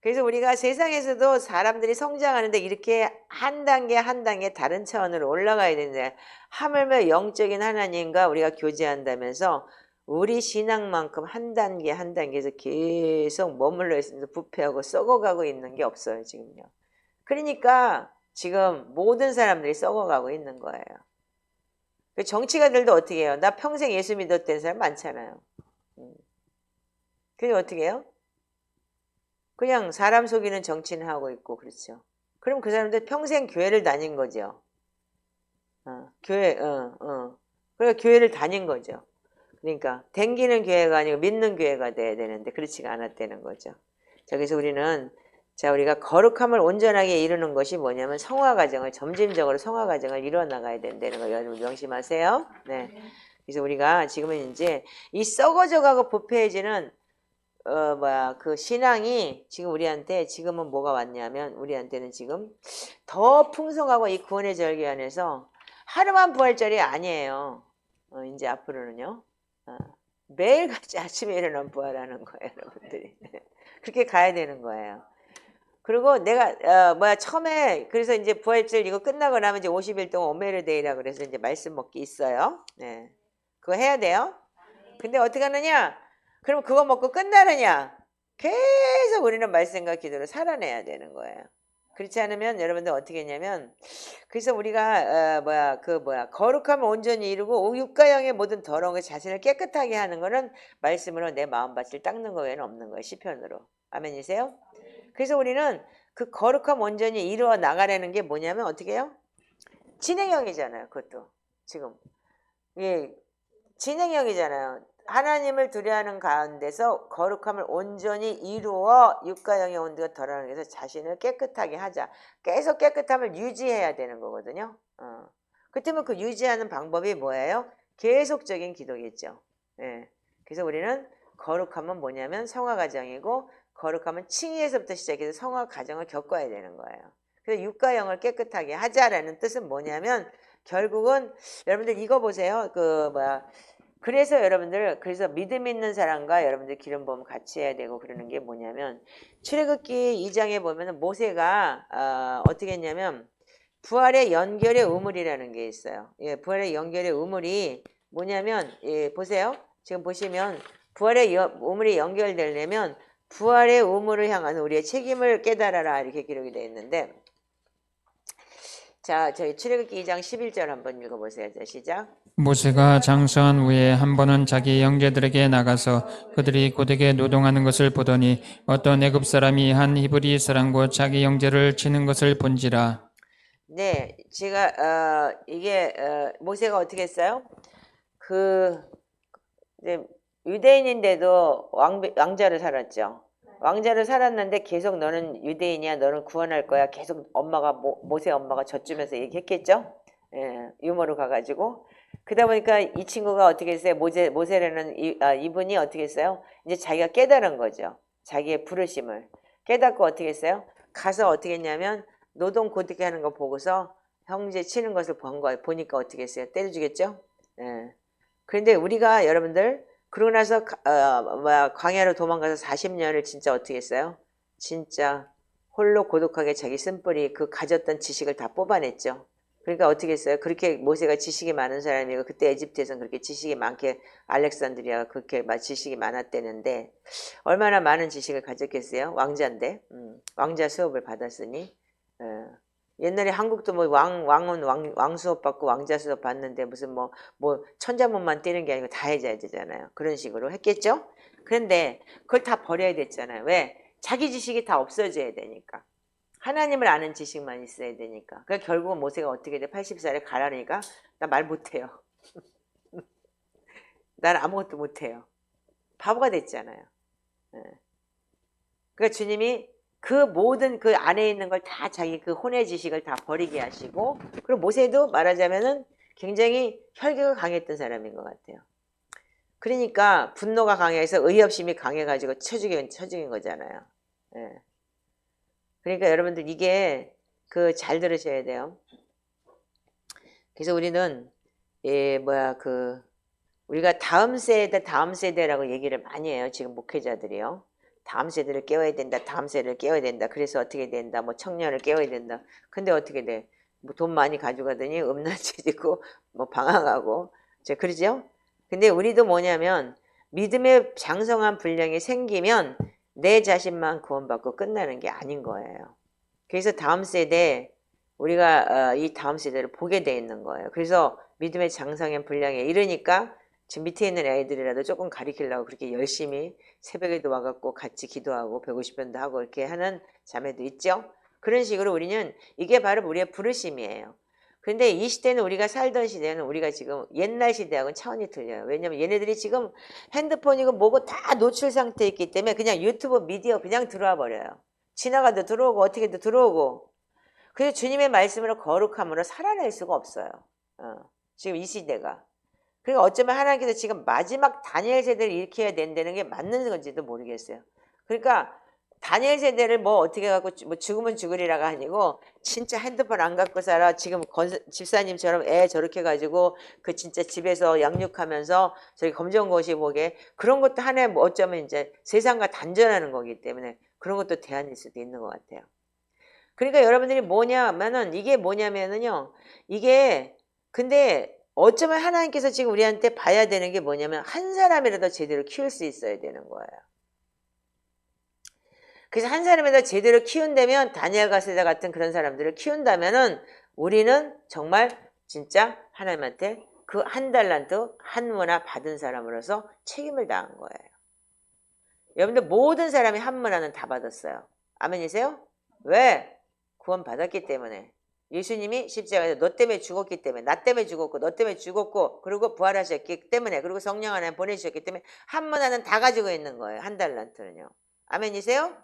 그래서 우리가 세상에서도 사람들이 성장하는데 이렇게 한 단계 한 단계 다른 차원으로 올라가야 되는데 하물며 영적인 하나님과 우리가 교제한다면서 우리 신앙만큼 한 단계 한 단계에서 계속 머물러 있으면서 부패하고 썩어가고 있는 게 없어요 지금요. 그러니까 지금 모든 사람들이 썩어가고 있는 거예요. 정치가들도 어떻게 해요? 나 평생 예수 믿었던 사람 많잖아요. 그게 어떻게 해요? 그냥 사람 속이는 정치는 하고 있고 그렇죠. 그럼 그 사람들 평생 교회를 다닌 거죠. 그러니까 교회를 다닌 거죠. 그러니까 댕기는 교회가 아니고 믿는 교회가 돼야 되는데 그렇지가 않았다는 거죠. 자, 그래서 우리가 거룩함을 온전하게 이루는 것이 뭐냐면 성화 과정을 점진적으로 성화 과정을 이루어 나가야 된다는 거 여러분 명심하세요. 네. 그래서 우리가 지금은 이제 이 썩어져가고 부패해지는 그 신앙이 지금 우리한테 지금은 뭐가 왔냐면 우리한테는 지금 더 풍성하고 이 구원의 절기 안에서 하루만 부활절이 아니에요. 이제 앞으로는요. 매일같이 아침에 일어나면 부활하는 거예요, 여러분들이. 그렇게 가야 되는 거예요. 그리고 내가 처음에 그래서 이제 부활절 이거 끝나고 나면 이제 50일 동안 오메르데이라 그래서 이제 말씀 먹기 있어요. 네, 그거 해야 돼요. 근데 어떻게 하느냐? 그럼 그거 먹고 끝나느냐? 계속 우리는 말씀과 기도로 살아내야 되는 거예요. 그렇지 않으면 여러분들 어떻게 했냐면 그래서 우리가 거룩함을 온전히 이루고 육가영의 모든 더러운 것 자신을 깨끗하게 하는 거는 말씀으로 내 마음밭을 닦는 거 외에는 없는 거예요. 시편으로. 아멘이세요? 그래서 우리는 그 거룩함 온전히 이루어 나가려는 게 뭐냐면 어떻게 해요? 진행형이잖아요. 그것도 지금 진행형이잖아요. 하나님을 두려워하는 가운데서 거룩함을 온전히 이루어 육가영의 온도가 덜어나게 해서 자신을 깨끗하게 하자. 계속 깨끗함을 유지해야 되는 거거든요. 그때면 그 유지하는 방법이 뭐예요? 계속적인 기도겠죠. 네. 그래서 우리는 거룩함은 뭐냐면 성화 과정이고 거룩함은 칭의에서부터 시작해서 성화 과정을 겪어야 되는 거예요. 그래서 육가영을 깨끗하게 하자라는 뜻은 뭐냐면 결국은 여러분들 이거 보세요. 그래서 그래서 믿음 있는 사람과 여러분들 기름 부음 같이 해야 되고 그러는 게 뭐냐면 출애굽기 2장에 보면은 모세가 어떻게 했냐면 부활의 연결의 우물이라는 게 있어요. 예, 부활의 연결의 우물이 뭐냐면 보세요. 지금 보시면 부활의 우물이 연결되려면 부활의 우물을 향한 우리의 책임을 깨달아라 이렇게 기록이 되어 있는데 자, 저희 출애굽기 2장 11절 한번 읽어보세요. 자, 시작. 모세가 장성한 후에 한 번은 자기 형제들에게 나가서 그들이 고되게 노동하는 것을 보더니 어떤 애굽 사람이 한 히브리 사람과 자기 형제를 치는 것을 본지라. 네, 제가 모세가 어떻게 했어요? 이제 유대인인데도 왕자를 살았죠. 왕자를 살았는데 계속 너는 유대인이야, 너는 구원할 거야. 계속 모세 엄마가 젖주면서 얘기했겠죠. 예, 유머로 가가지고 그러다 보니까 이 친구가 어떻게 했어요? 모세라는 이분이 어떻게 했어요? 이제 자기가 깨달은 거죠. 자기의 부르심을 깨닫고 어떻게 했어요? 가서 어떻게 했냐면 노동 고되게 하는 거 보고서 형제 치는 것을 본 거예요. 보니까 어떻게 했어요? 때려주겠죠? 예. 그런데 우리가 여러분들 그러고 나서 광야로 도망가서 40년을 진짜 어떻게 했어요? 진짜 홀로 고독하게 자기 쓴뿌리 그 가졌던 지식을 다 뽑아냈죠. 그러니까 어떻게 했어요? 그렇게 모세가 지식이 많은 사람이고 그때 에집트에서는 그렇게 지식이 많게 알렉산드리아가 그렇게 지식이 많았대는데 얼마나 많은 지식을 가졌겠어요? 왕자인데 왕자 수업을 받았으니 옛날에 한국도 뭐 왕 수업 받고 왕자 수업 받는데 무슨 뭐 천자문만 띄는 게 아니고 다 해줘야 되잖아요. 그런 식으로 했겠죠? 그런데 그걸 다 버려야 됐잖아요. 왜? 자기 지식이 다 없어져야 되니까. 하나님을 아는 지식만 있어야 되니까. 그러니까 결국은 모세가 어떻게 돼? 80살에 가라니까 나 말 못해요. 난 아무것도 못해요. 바보가 됐잖아요. 그러니까 주님이 그 모든 그 안에 있는 걸 다 자기 그 혼의 지식을 다 버리게 하시고 그리고 모세도 말하자면은 굉장히 혈기가 강했던 사람인 것 같아요. 그러니까 분노가 강해서 의협심이 강해가지고 쳐죽인 거잖아요. 예. 그러니까 여러분들 이게 잘 들으셔야 돼요. 그래서 우리는 우리가 다음 세대라고 얘기를 많이 해요. 지금 목회자들이요. 다음 세대를 깨워야 된다. 다음 세대를 깨워야 된다. 그래서 어떻게 된다. 뭐 청년을 깨워야 된다. 근데 어떻게 돼? 뭐 돈 많이 가져가더니 음란해지고 뭐 방황하고 그러죠? 근데 우리도 뭐냐면 믿음의 장성한 분량이 생기면 내 자신만 구원받고 끝나는 게 아닌 거예요. 그래서 다음 세대 우리가 이 다음 세대를 보게 돼 있는 거예요. 그래서 믿음의 장성한 분량에 이르니까 지금 밑에 있는 애들이라도 조금 가리키려고 그렇게 열심히 새벽에도 와갖고 같이 기도하고 150번도 하고 이렇게 하는 자매도 있죠. 그런 식으로 우리는 이게 바로 우리의 부르심이에요. 그런데 이 시대는 우리가 살던 시대는 우리가 지금 옛날 시대하고는 차원이 틀려요. 왜냐면 얘네들이 지금 핸드폰이고 뭐고 다 노출 상태에 있기 때문에 그냥 유튜브 미디어 그냥 들어와 버려요. 지나가도 들어오고 어떻게도 들어오고. 그래서 주님의 말씀으로 거룩함으로 살아낼 수가 없어요. 지금 이 시대가. 그러니까 어쩌면 하나님께서 지금 마지막 다니엘 세대를 일으켜야 된다는 게 맞는 건지도 모르겠어요. 그러니까 다니엘 세대를 뭐 어떻게 갖고 뭐 죽으면 죽으리라가 아니고 진짜 핸드폰 안 갖고 살아. 지금 집사님처럼 애 저렇게 가지고 그 진짜 집에서 양육하면서 저기 검정고시 보게 그런 것도 하나의 뭐 어쩌면 이제 세상과 단절하는 거기 때문에 그런 것도 대안일 수도 있는 것 같아요. 그러니까 여러분들이 이게 뭐냐면은요. 이게 근데 어쩌면 하나님께서 지금 우리한테 봐야 되는 게 뭐냐면 한 사람이라도 제대로 키울 수 있어야 되는 거예요. 그래서 한 사람이라도 제대로 키운다면 다니엘 가세다 같은 그런 사람들을 키운다면은 우리는 정말 진짜 하나님한테 그 한 달란트 한 문화 받은 사람으로서 책임을 다한 거예요. 여러분들 모든 사람이 한 문화는 다 받았어요. 아멘이세요? 왜? 구원 받았기 때문에. 예수님이 십자가에서 너 때문에 죽었기 때문에 나 때문에 죽었고 너 때문에 죽었고 그리고 부활하셨기 때문에 그리고 성령 하나님 보내주셨기 때문에 한 문화는 다 가지고 있는 거예요. 한 달란트는요. 아멘이세요?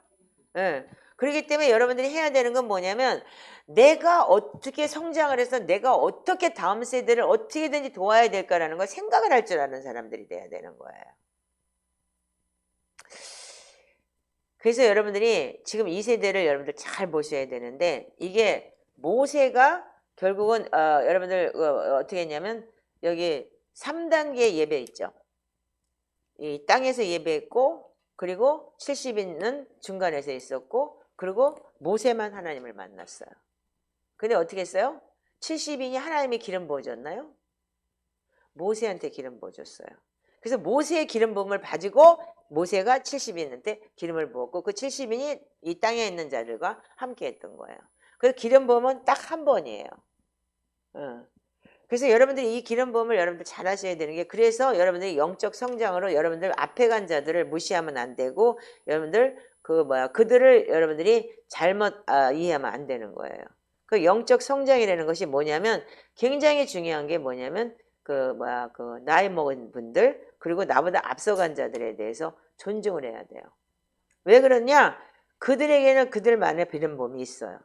네. 그렇기 때문에 여러분들이 해야 되는 건 뭐냐면 내가 어떻게 성장을 해서 내가 어떻게 다음 세대를 어떻게든지 도와야 될까라는 걸 생각을 할 줄 아는 사람들이 돼야 되는 거예요. 그래서 여러분들이 지금 이 세대를 여러분들 잘 보셔야 되는데 이게 모세가 결국은 여러분들 어떻게 했냐면 여기 3단계 예배 있죠. 이 땅에서 예배했고 그리고 70인은 중간에서 있었고 그리고 모세만 하나님을 만났어요. 근데 어떻게 했어요? 70인이 하나님이 기름 부어줬나요? 모세한테 기름 부어줬어요. 그래서 모세의 기름 부음을 가지고 모세가 70인한테 기름을 부었고 그 70인이 이 땅에 있는 자들과 함께 했던 거예요. 그래서 기름 부음은 딱 한 번이에요. 그래서 여러분들이 이 기름 부음을 여러분들 잘 하셔야 되는 게 그래서 여러분들이 영적 성장으로 여러분들 앞에 간 자들을 무시하면 안 되고 여러분들 그들을 여러분들이 잘못 이해하면 안 되는 거예요. 그 영적 성장이라는 것이 뭐냐면 굉장히 중요한 게 뭐냐면 나이 먹은 분들 그리고 나보다 앞서간 자들에 대해서 존중을 해야 돼요. 왜 그러냐? 그들에게는 그들만의 기름 부음이 있어요.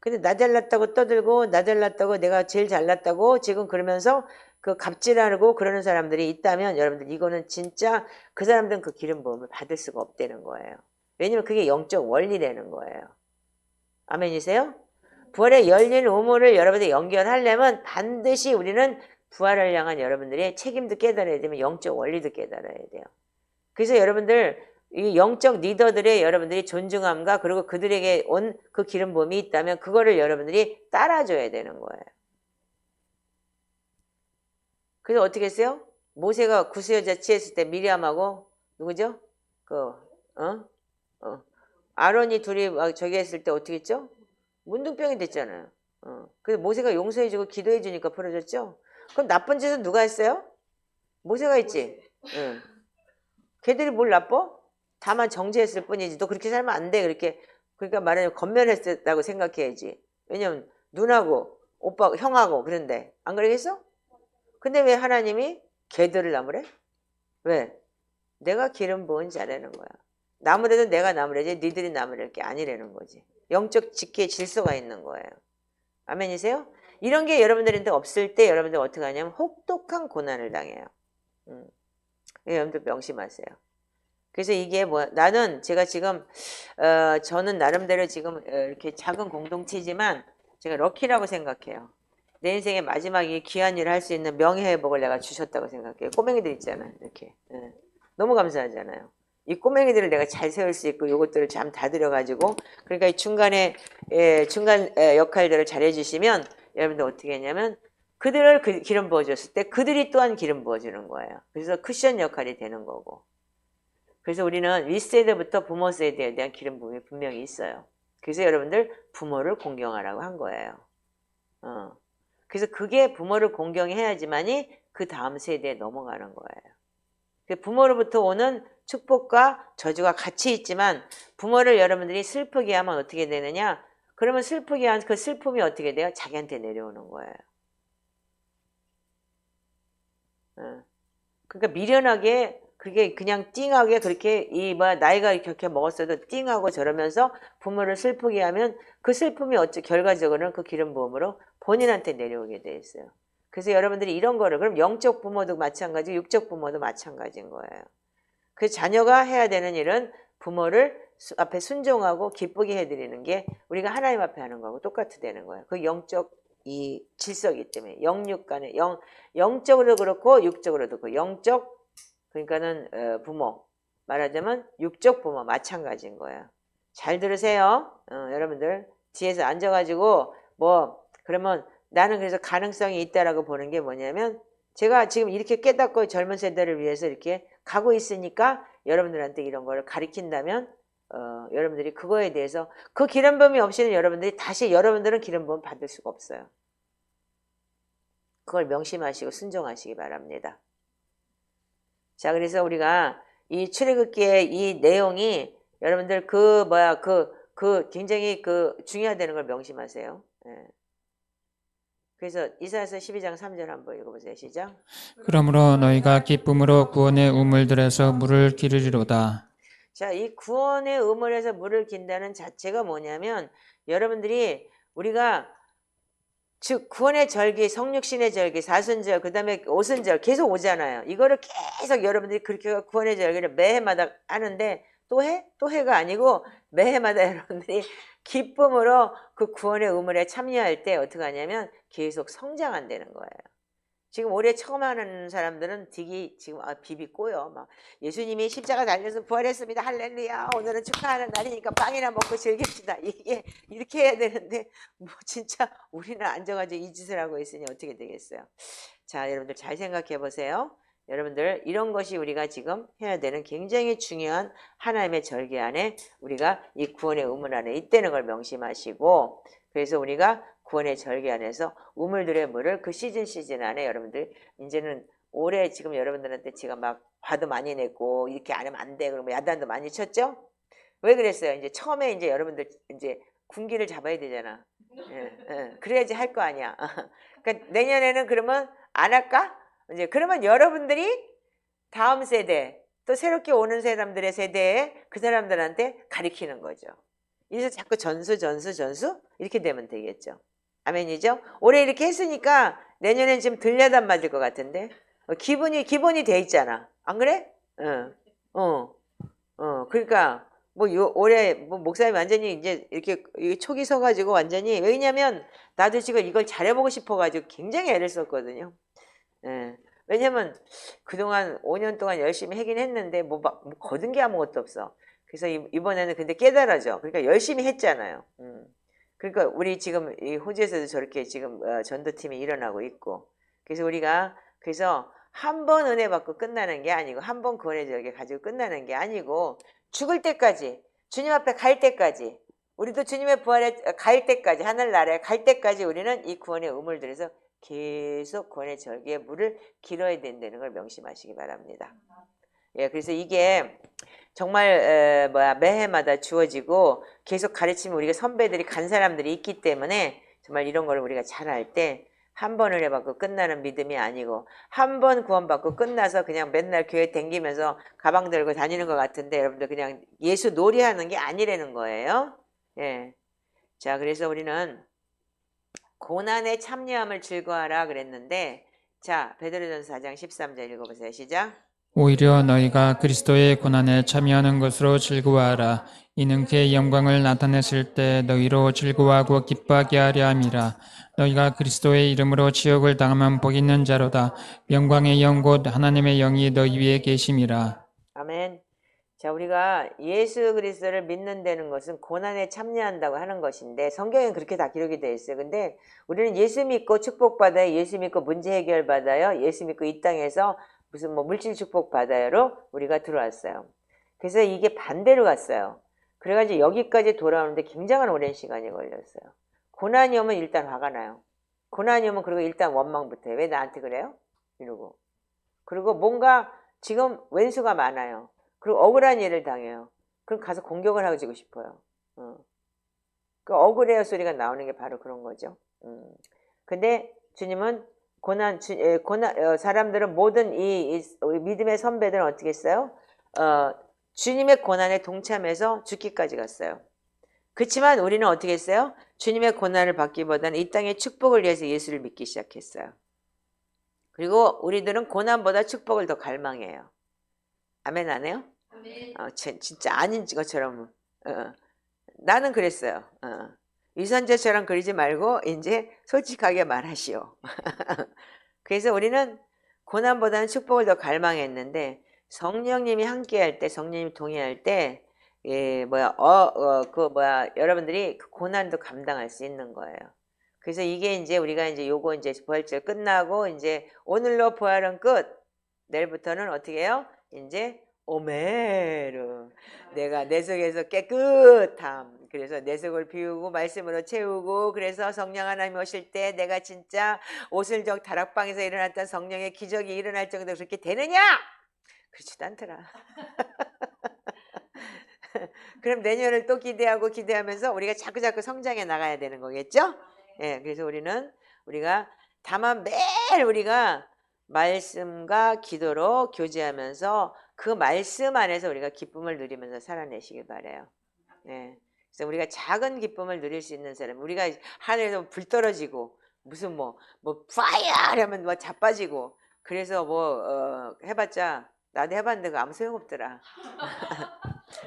근데 나 잘났다고 떠들고 나 잘났다고 내가 제일 잘났다고 지금 그러면서 그 갑질하고 그러는 사람들이 있다면 여러분들 이거는 진짜 그 사람들은 그 기름 부음을 받을 수가 없다는 거예요. 왜냐면 그게 영적 원리라는 거예요. 아멘이세요? 부활의 열린 우물을 여러분들 연결하려면 반드시 우리는 부활을 향한 여러분들의 책임도 깨달아야 되면 영적 원리도 깨달아야 돼요. 그래서 여러분들 이 영적 리더들의 여러분들이 존중함과 그리고 그들에게 온 그 기름 부음이 있다면 그거를 여러분들이 따라줘야 되는 거예요. 그래서 어떻게 했어요? 모세가 구스여자 취했을 때 미리암하고 누구죠? 아론이 둘이 막 저기 했을 때 어떻게 했죠? 문둥병이 됐잖아요. 그래서 모세가 용서해주고 기도해주니까 풀어졌죠? 그럼 나쁜 짓은 누가 했어요? 모세가 했지. 응. 걔들이 뭘 나빠? 다만 정죄했을 뿐이지. 너 그렇게 살면 안 돼. 그러니까 말하자면 건면했다고 생각해야지. 왜냐면 누나고 오빠 형하고 그런데 안 그러겠어? 근데 왜 하나님이 걔들을 나무래? 왜? 내가 기름 부은 자라는 거야. 나무래도 내가 나무래지 니들이 나무랄 게 아니라는 거지. 영적 직계 질서가 있는 거예요. 아멘이세요? 이런 게 여러분들한테 없을 때 여러분들 어떻게 하냐면 혹독한 고난을 당해요. 여러분들 명심하세요. 그래서 이게 나는 제가 지금 저는 나름대로 지금 이렇게 작은 공동체지만 제가 럭키라고 생각해요. 내 인생의 마지막에 귀한 일을 할 수 있는 명예회복을 내가 주셨다고 생각해요. 꼬맹이들 있잖아요. 이렇게. 너무 감사하잖아요. 이 꼬맹이들을 내가 잘 세울 수 있고 이것들을 참 다들여가지고 그러니까 이 중간 역할들을 잘 해주시면 여러분들 어떻게 했냐면 그들을 기름 부어줬을 때 그들이 또한 기름 부어주는 거예요. 그래서 쿠션 역할이 되는 거고. 그래서 우리는 윗세대부터 부모 세대에 대한 기름 부음이 분명히 있어요. 그래서 여러분들 부모를 공경하라고 한 거예요. 그래서 그게 부모를 공경해야지만이 그 다음 세대에 넘어가는 거예요. 부모로부터 오는 축복과 저주가 같이 있지만 부모를 여러분들이 슬프게 하면 어떻게 되느냐? 그러면 슬프게 한 그 슬픔이 어떻게 돼요? 자기한테 내려오는 거예요. 그러니까 미련하게 그게 그냥 띵하게 그렇게 나이가 이렇게 먹었어도 띵하고 저러면서 부모를 슬프게 하면 그 슬픔이 결과적으로는 그 기름 부음으로 본인한테 내려오게 돼 있어요. 그래서 여러분들이 이런 거를 그럼 영적 부모도 마찬가지고 육적 부모도 마찬가지인 거예요. 그 자녀가 해야 되는 일은 부모를 앞에 순종하고 기쁘게 해드리는 게 우리가 하나님 앞에 하는 거하고 똑같다는 거예요. 그 영적 이 질서이기 때문에 영육 간에 영적으로도 그렇고 육적으로도 그렇고 영적 그러니까는 부모 말하자면 육적 부모 마찬가지인 거예요. 잘 들으세요. 여러분들 뒤에서 앉아가지고 그러면 나는 그래서 가능성이 있다라고 보는 게 뭐냐면 제가 지금 이렇게 깨닫고 젊은 세대를 위해서 이렇게 가고 있으니까 여러분들한테 이런 걸 가르친다면 여러분들이 그거에 대해서 그 기름 부음이 없이는 여러분들이 다시 여러분들은 기름 부음 받을 수가 없어요. 그걸 명심하시고 순종하시기 바랍니다. 자, 그래서 우리가 이 출애굽기의 이 내용이 여러분들 굉장히 중요하다는 걸 명심하세요. 예. 그래서 이사야서 12장 3절 한번 읽어보세요. 시작. 그러므로 너희가 기쁨으로 구원의 우물들에서 물을 기르리로다. 자, 이 구원의 우물에서 물을 긴다는 자체가 뭐냐면 여러분들이 우리가 즉 구원의 절기, 성육신의 절기, 사순절, 그 다음에 오순절 계속 오잖아요. 이거를 계속 여러분들이 그렇게 구원의 절기를 매해마다 하는데 또 해? 또 해가 아니고 매해마다 여러분들이 기쁨으로 그 구원의 우물에 참여할 때 어떻게 하냐면 계속 성장한다는 거예요. 지금 올해 처음 하는 사람들은 되게 지금 비비꼬요. 막 예수님이 십자가 달려서 부활했습니다. 할렐루야. 오늘은 축하하는 날이니까 빵이나 먹고 즐깁시다. 이게 이렇게 해야 되는데 진짜 우리는 앉아가지고 이 짓을 하고 있으니 어떻게 되겠어요. 자, 여러분들 잘 생각해 보세요. 여러분들 이런 것이 우리가 지금 해야 되는 굉장히 중요한 하나님의 절기 안에 우리가 이 구원의 우물 안에 있다는 걸 명심하시고 그래서 우리가 구원의 절기 안에서 우물들의 물을 그 시즌 안에 여러분들 이제는 올해 지금 여러분들한테 제가 막 화도 많이 냈고 이렇게 안 하면 안 돼 그러면 야단도 많이 쳤죠? 왜 그랬어요? 이제 처음에 이제 여러분들 이제 군기를 잡아야 되잖아. 그래야지 할 거 아니야. 그러니까 내년에는 그러면 안 할까? 이제 그러면 여러분들이 다음 세대 또 새롭게 오는 사람들의 세대에 그 사람들한테 가르치는 거죠. 이래서 자꾸 전수 이렇게 되면 되겠죠. 아멘이죠? 올해 이렇게 했으니까 내년엔 지금 들려단 맞을 것 같은데 기본이 돼 있잖아. 안 그래? 그러니까 올해 목사님 완전히 이제 이렇게 촉이 서가지고 완전히 왜냐면 나도 지금 이걸 잘해보고 싶어가지고 굉장히 애를 썼거든요. 왜냐면 그동안 5년 동안 열심히 하긴 했는데 뭐 거둔 게 아무것도 없어. 그래서 이번에는 근데 깨달아져. 그러니까 열심히 했잖아요. 그러니까 우리 지금 이 호주에서도 저렇게 지금 전도팀이 일어나고 있고. 그래서 우리가 그래서 한 번 은혜 받고 끝나는 게 아니고 한 번 구원의 저기 가지고 끝나는 게 아니고 죽을 때까지 주님 앞에 갈 때까지 우리도 주님의 부활에 갈 때까지 하늘나라에 갈 때까지 우리는 이 구원의 우물 들에서 계속 구원의 절기에 물을 길어야 된다는 걸 명심하시기 바랍니다. 예, 그래서 이게 정말 매해마다 주어지고 계속 가르치면 우리가 선배들이 간 사람들이 있기 때문에 정말 이런 걸 우리가 잘 알 때 한 번을 해받고 끝나는 믿음이 아니고 한 번 구원받고 끝나서 그냥 맨날 교회 댕기면서 가방 들고 다니는 것 같은데 여러분들 그냥 예수 놀이하는 게 아니라는 거예요. 예. 자, 그래서 우리는 고난에 참여함을 즐거워하라 그랬는데 자, 베드로전서 4장 13절 읽어보세요. 시작. 오히려 너희가 그리스도의 고난에 참여하는 것으로 즐거워하라. 이는 그의 영광을 나타냈을 때 너희로 즐거워하고 기뻐하게 하려 함이라. 너희가 그리스도의 이름으로 지옥을 당하면 복 있는 자로다. 영광의 영 곧 하나님의 영이 너희 위에 계심이라. 아멘. 자, 우리가 예수 그리스도를 믿는다는 것은 고난에 참여한다고 하는 것인데 성경엔 그렇게 다 기록이 되어 있어요. 근데 우리는 예수 믿고 축복받아요. 예수 믿고 문제 해결받아요. 예수 믿고 이 땅에서 무슨 뭐 물질 축복받아요로 우리가 들어왔어요. 그래서 이게 반대로 갔어요. 그래가지고 여기까지 돌아오는데 굉장한 오랜 시간이 걸렸어요. 고난이 오면 일단 화가 나요. 고난이 오면 그리고 일단 원망부터 해요. 왜 나한테 그래요? 이러고. 그리고 뭔가 지금 왼수가 많아요. 그리고 억울한 일을 당해요. 그럼 가서 공격을 하고 싶어요. 그 억울해요 소리가 나오는 게 바로 그런 거죠. 근데 주님은 사람들은 모든 이 믿음의 선배들은 어떻게 했어요? 주님의 고난에 동참해서 죽기까지 갔어요. 그렇지만 우리는 어떻게 했어요? 주님의 고난을 받기보다는 이 땅의 축복을 위해서 예수를 믿기 시작했어요. 그리고 우리들은 고난보다 축복을 더 갈망해요. 아멘 안 해요? 진짜 아닌 것처럼. 나는 그랬어요. 유선자처럼 그러지 말고 이제 솔직하게 말하시오. 그래서 우리는 고난보다는 축복을 더 갈망했는데 성령님이 함께할 때, 성령님이 동의할 때, 여러분들이 그 고난도 감당할 수 있는 거예요. 그래서 이게 이제 우리가 이제 요거 이제 부활절 끝나고 이제 오늘로 부활은 끝. 내일부터는 어떻게 해요? 이제 오메르. 내가 내 속에서 깨끗함. 그래서 내 속을 비우고 말씀으로 채우고 그래서 성령 하나님 오실 때 내가 진짜 오슬적 다락방에서 일어났던 성령의 기적이 일어날 정도로 그렇게 되느냐? 그렇지도 않더라. 그럼 내년을 또 기대하면서 우리가 자꾸 성장해 나가야 되는 거겠죠? 예, 그래서 우리가 다만 매일 우리가 말씀과 기도로 교제하면서 그 말씀 안에서 우리가 기쁨을 누리면서 살아내시길 바라요. 예. 그래서 우리가 작은 기쁨을 누릴 수 있는 사람, 우리가 하늘에서 불 떨어지고 무슨 뭐 파이어 하면 뭐 자빠지고 그래서 해봤자 나도 해봤는데 아무 소용없더라.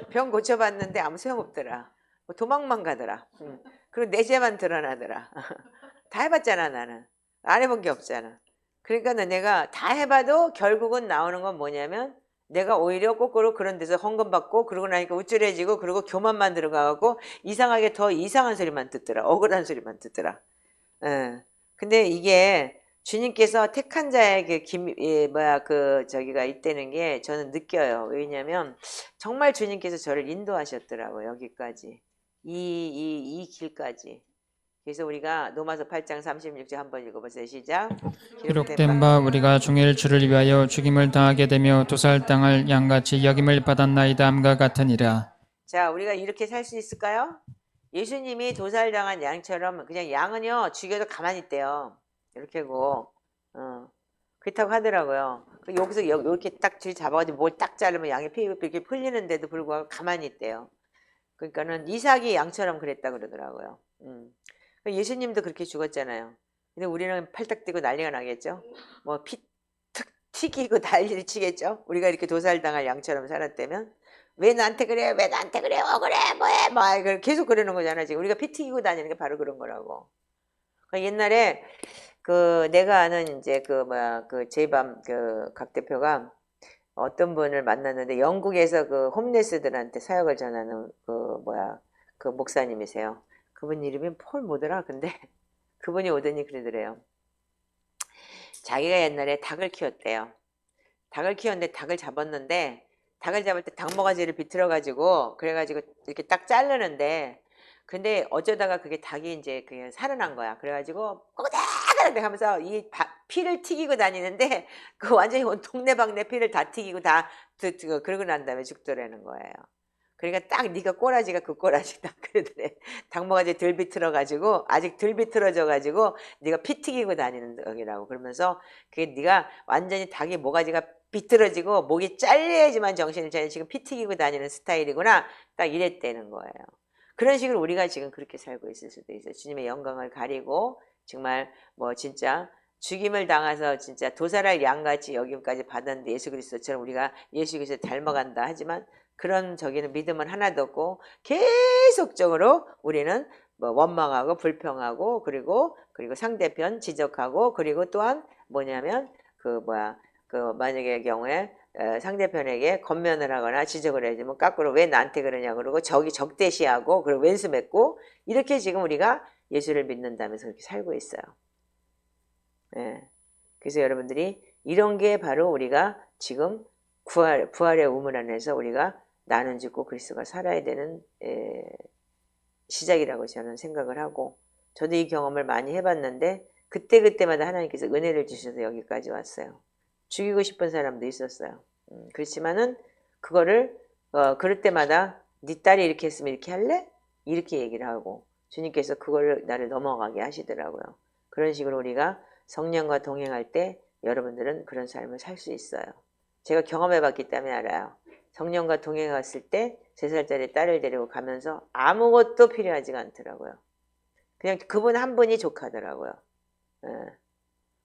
병 고쳐봤는데 아무 소용없더라. 도망만 가더라. 그리고 내재만 드러나더라. 다 해봤잖아 나는. 안 해본 게 없잖아. 그러니까 내가 다 해봐도 결국은 나오는 건 뭐냐면 내가 오히려 거꾸로 그런 데서 헌금 받고 그러고 나니까 우쭐해지고 그리고 교만만 들어가고 이상하게 더 이상한 소리만 듣더라. 억울한 소리만 듣더라. 근데 이게 주님께서 택한 자의 저기가 있다는 게 저는 느껴요. 왜냐면 정말 주님께서 저를 인도하셨더라고요. 여기까지. 이 길까지. 그래서 우리가 로마서 8장 36절 한번 읽어보세요. 시작. 기록된 바 우리가 종일 주를 위하여 죽임을 당하게 되며 도살당할 양같이 여김을 받았나이다 함과 같으니라. 자, 우리가 이렇게 살 수 있을까요? 예수님이 도살당한 양처럼 그냥 양은요 죽여도 가만히 있대요. 이렇게고 그렇다고 하더라고요. 여기서 이렇게 딱 줄 잡아가지고 뭘 딱 자르면 양이 피 이렇게 풀리는데도 불구하고 가만히 있대요. 그러니까는 이삭이 양처럼 그랬다 그러더라고요. 예수님도 그렇게 죽었잖아요. 근데 우리는 팔딱 뛰고 난리가 나겠죠. 뭐 피 툭 튀기고 난리를 치겠죠. 우리가 이렇게 도살당할 양처럼 살았다면 왜 나한테 그래? 왜 나한테 그래? 그래 뭐해? 계속 그러는 거잖아. 지금 우리가 피 튀기고 다니는 게 바로 그런 거라고. 옛날에 그 내가 아는 이제 그 뭐야 그 제이밤 그 각 대표가 어떤 분을 만났는데 영국에서 그 홈레스들한테 사역을 전하는 그 뭐야 그 목사님이세요. 그분 이름이 폴 뭐더라? 근데 그분이 오더니 그러더래요. 자기가 옛날에 닭을 키웠대요. 닭을 키웠는데 닭을 잡았는데 닭을 잡을 때 닭모가지를 비틀어가지고 그래가지고 이렇게 딱 자르는데 근데 어쩌다가 그게 닭이 이제 그게 살아난 거야. 그래가지고 꼬닥꼬닥 하면서 이 피를 튀기고 다니는데 그 완전히 온 동네방네 피를 다 튀기고 다 그러고 난 다음에 죽더라는 거예요. 그러니까 딱 네가 꼬라지가 그 꼬라지다 그러더래. 닭모가지 덜 비틀어가지고 아직 덜 비틀어져가지고 네가 피 튀기고 다니는 덕이라고 그러면서 그게 네가 완전히 닭이 모가지가 비틀어지고 목이 잘려야지만 정신을 차려 지금 피 튀기고 다니는 스타일이구나 딱 이랬다는 거예요. 그런 식으로 우리가 지금 그렇게 살고 있을 수도 있어요. 주님의 영광을 가리고 정말 뭐 진짜 죽임을 당해서 진짜 도살할 양같이 여김까지 받았는데 예수 그리스도처럼 우리가 예수 그리스도 닮아간다 하지만 그런 저기는 믿음은 하나도 없고 계속적으로 우리는 뭐 원망하고 불평하고 그리고 상대편 지적하고 그리고 또한 뭐냐면 그 뭐야 그 만약의 경우에 상대편에게 권면을 하거나 지적을 해주면 거꾸로 왜 나한테 그러냐 그러고 저기 적대시하고 그리고 왼수 맺고 이렇게 지금 우리가 예수를 믿는다면서 그렇게 살고 있어요. 예. 그래서 여러분들이 이런 게 바로 우리가 지금 부활의 우물 안에서 우리가 나는 죽고 그리스도가 살아야 되는 시작이라고 저는 생각을 하고 저도 이 경험을 많이 해봤는데 그때그때마다 하나님께서 은혜를 주셔서 여기까지 왔어요. 죽이고 싶은 사람도 있었어요. 그렇지만은 그거를 그럴 때마다 네 딸이 이렇게 했으면 이렇게 할래? 이렇게 얘기를 하고 주님께서 그걸 나를 넘어가게 하시더라고요. 그런 식으로 우리가 성령과 동행할 때 여러분들은 그런 삶을 살 수 있어요. 제가 경험해봤기 때문에 알아요. 성령과 동행했을 때 3살짜리 딸을 데리고 가면서 아무것도 필요하지가 않더라고요. 그냥 그분 한 분이 족하더라고요. 예.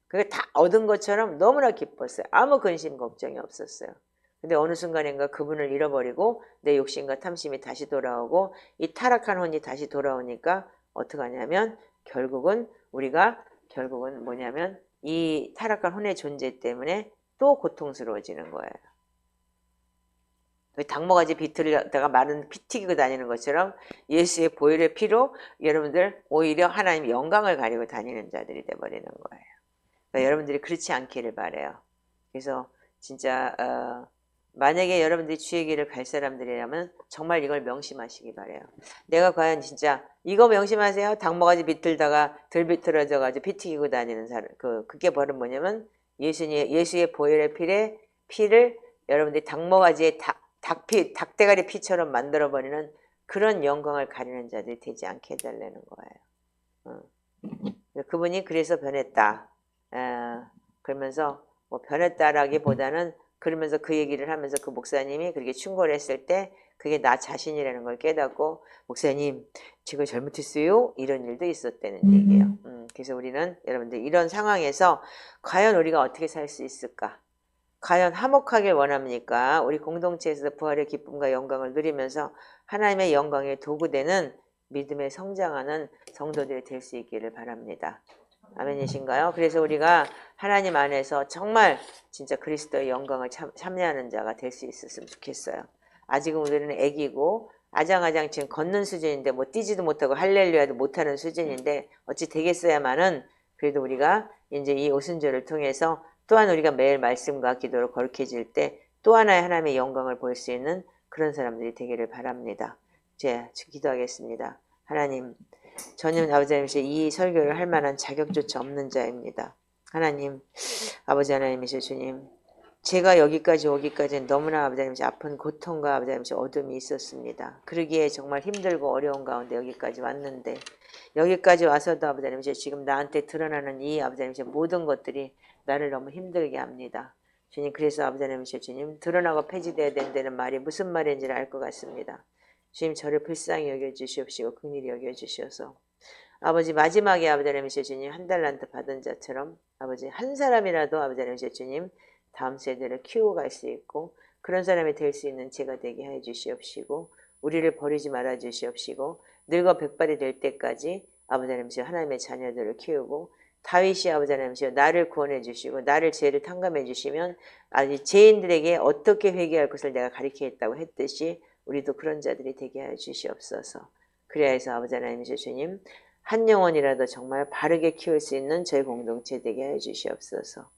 그게 다 얻은 것처럼 너무나 기뻤어요. 아무 근심 걱정이 없었어요. 근데 어느 순간인가 그분을 잃어버리고 내 욕심과 탐심이 다시 돌아오고 이 타락한 혼이 다시 돌아오니까 어떡하냐면 우리가 결국은 뭐냐면 이 타락한 혼의 존재 때문에 또 고통스러워지는 거예요. 닭모가지 비틀다가 마른 피 튀기고 다니는 것처럼 예수의 보혈의 피로 여러분들 오히려 하나님의 영광을 가리고 다니는 자들이 돼버리는 거예요. 그러니까 여러분들이 그렇지 않기를 바라요. 그래서 진짜 만약에 여러분들이 주의 길을 갈 사람들이라면 정말 이걸 명심하시기 바라요. 내가 과연 진짜 이거 명심하세요. 닭모가지 비틀다가 덜 비틀어져가지고 피 튀기고 다니는 사람 그게 바로 뭐냐면 예수의 보혈의 피를 여러분들이 닭모가지에 닭대가리 피처럼 만들어버리는 그런 영광을 가리는 자들이 되지 않게 해달라는 거예요. 그분이 그래서 변했다. 그러면서 뭐 변했다라기보다는 그러면서 그 얘기를 하면서 그 목사님이 그렇게 충고를 했을 때 그게 나 자신이라는 걸 깨닫고 목사님 제가 잘못했어요? 이런 일도 있었다는 얘기예요. 그래서 우리는 여러분들 이런 상황에서 과연 우리가 어떻게 살 수 있을까? 과연 화목하길 원합니까? 우리 공동체에서 부활의 기쁨과 영광을 누리면서 하나님의 영광의 도구되는 믿음에 성장하는 성도들이 될 수 있기를 바랍니다. 아멘이신가요? 그래서 우리가 하나님 안에서 정말 진짜 그리스도의 영광을 참여하는 자가 될 수 있었으면 좋겠어요. 아직은 우리는 애기고 아장아장 지금 걷는 수준인데 뭐 뛰지도 못하고 할렐루야도 못하는 수준인데 어찌 되겠어야만은 그래도 우리가 이제 이 오순절을 통해서 또한 우리가 매일 말씀과 기도로 거룩해질 때 또 하나의 하나님의 영광을 볼 수 있는 그런 사람들이 되기를 바랍니다. 이제 기도하겠습니다. 하나님, 저는 아버지 하나님이시여 이 설교를 할 만한 자격조차 없는 자입니다. 하나님, 아버지 하나님이시여 주님, 제가 여기까지 오기까지는 너무나 아버지 하나님이시여 아픈 고통과 아버지 하나님이시여 어둠이 있었습니다. 그러기에 정말 힘들고 어려운 가운데 여기까지 왔는데 여기까지 와서도 아버지 하나님이시여 지금 나한테 드러나는 이 아버지 하나님이시여 모든 것들이 나를 너무 힘들게 합니다. 주님, 그래서 아버지 하나님이시여 주님, 드러나고 폐지되어야 된다는 말이 무슨 말인지를 알 것 같습니다. 주님, 저를 불쌍히 여겨주시옵시고 긍휼히 여겨주시어서 아버지 마지막에 아버지 하나님이시여 주님 한 달란트 받은 자처럼 아버지 한 사람이라도 아버지 하나님이시여 주님 다음 세대를 키우고 갈 수 있고 그런 사람이 될 수 있는 제가 되게 해 주시옵시고 우리를 버리지 말아 주시옵시고 늙어 백발이 될 때까지 아버지 하나님이시여 하나님의 자녀들을 키우고 다윗이 아버지 하나님이시여 나를 구원해 주시고 나를 죄를 탕감해 주시면 아직 죄인들에게 어떻게 회개할 것을 내가 가르치겠다고 했듯이 우리도 그런 자들이 되게 하여 주시옵소서. 그래야 해서 아버지 하나님이시여 주님 한 영혼이라도 정말 바르게 키울 수 있는 저희 공동체 되게 하여 주시옵소서.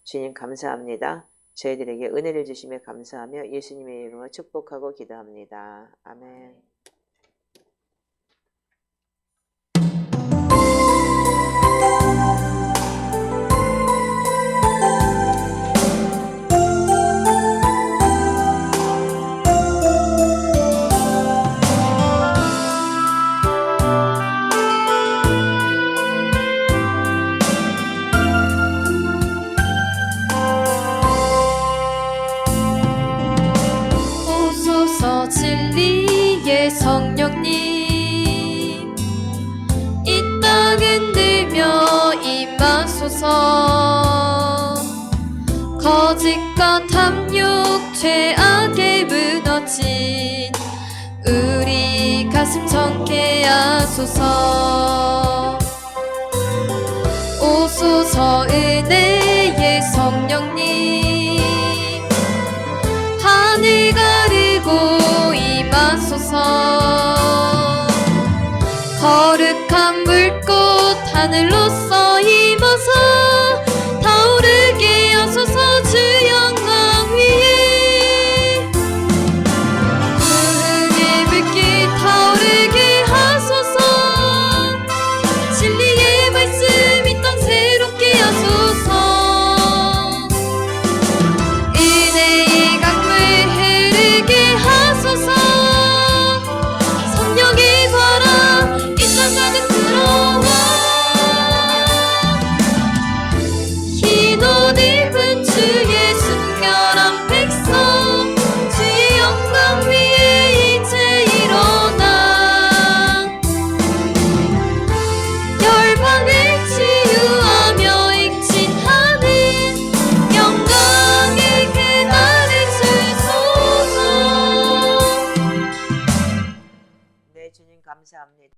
주님 감사합니다. 저희들에게 은혜를 주시며 감사하며 예수님의 이름으로 축복하고 기도합니다. 아멘. 오소서 진리의 성령님 이 땅 흔들며 임하소서 거짓과 탐욕 죄악에 무너진 우리 가슴 정케 하소서 오소서 은혜의 성령님 하늘 가르고 임하소서 거룩한 불꽃 하늘로서 임어서 타오르게 하소서 주 영광 위에 구름의 불길 타오르게 하소서 진리의 말씀 이 땅 새롭게 하소서 은혜의 강물 흐르게 하소서 성령의 바람 이 땅 가득 들어와 흰 옷 입은 주의 순결한 백성 주의 영광 위에 이제 일어나 열방을 치유하며 행진하는 영광의 그날을 주소서. 네, 주님 감사합니다.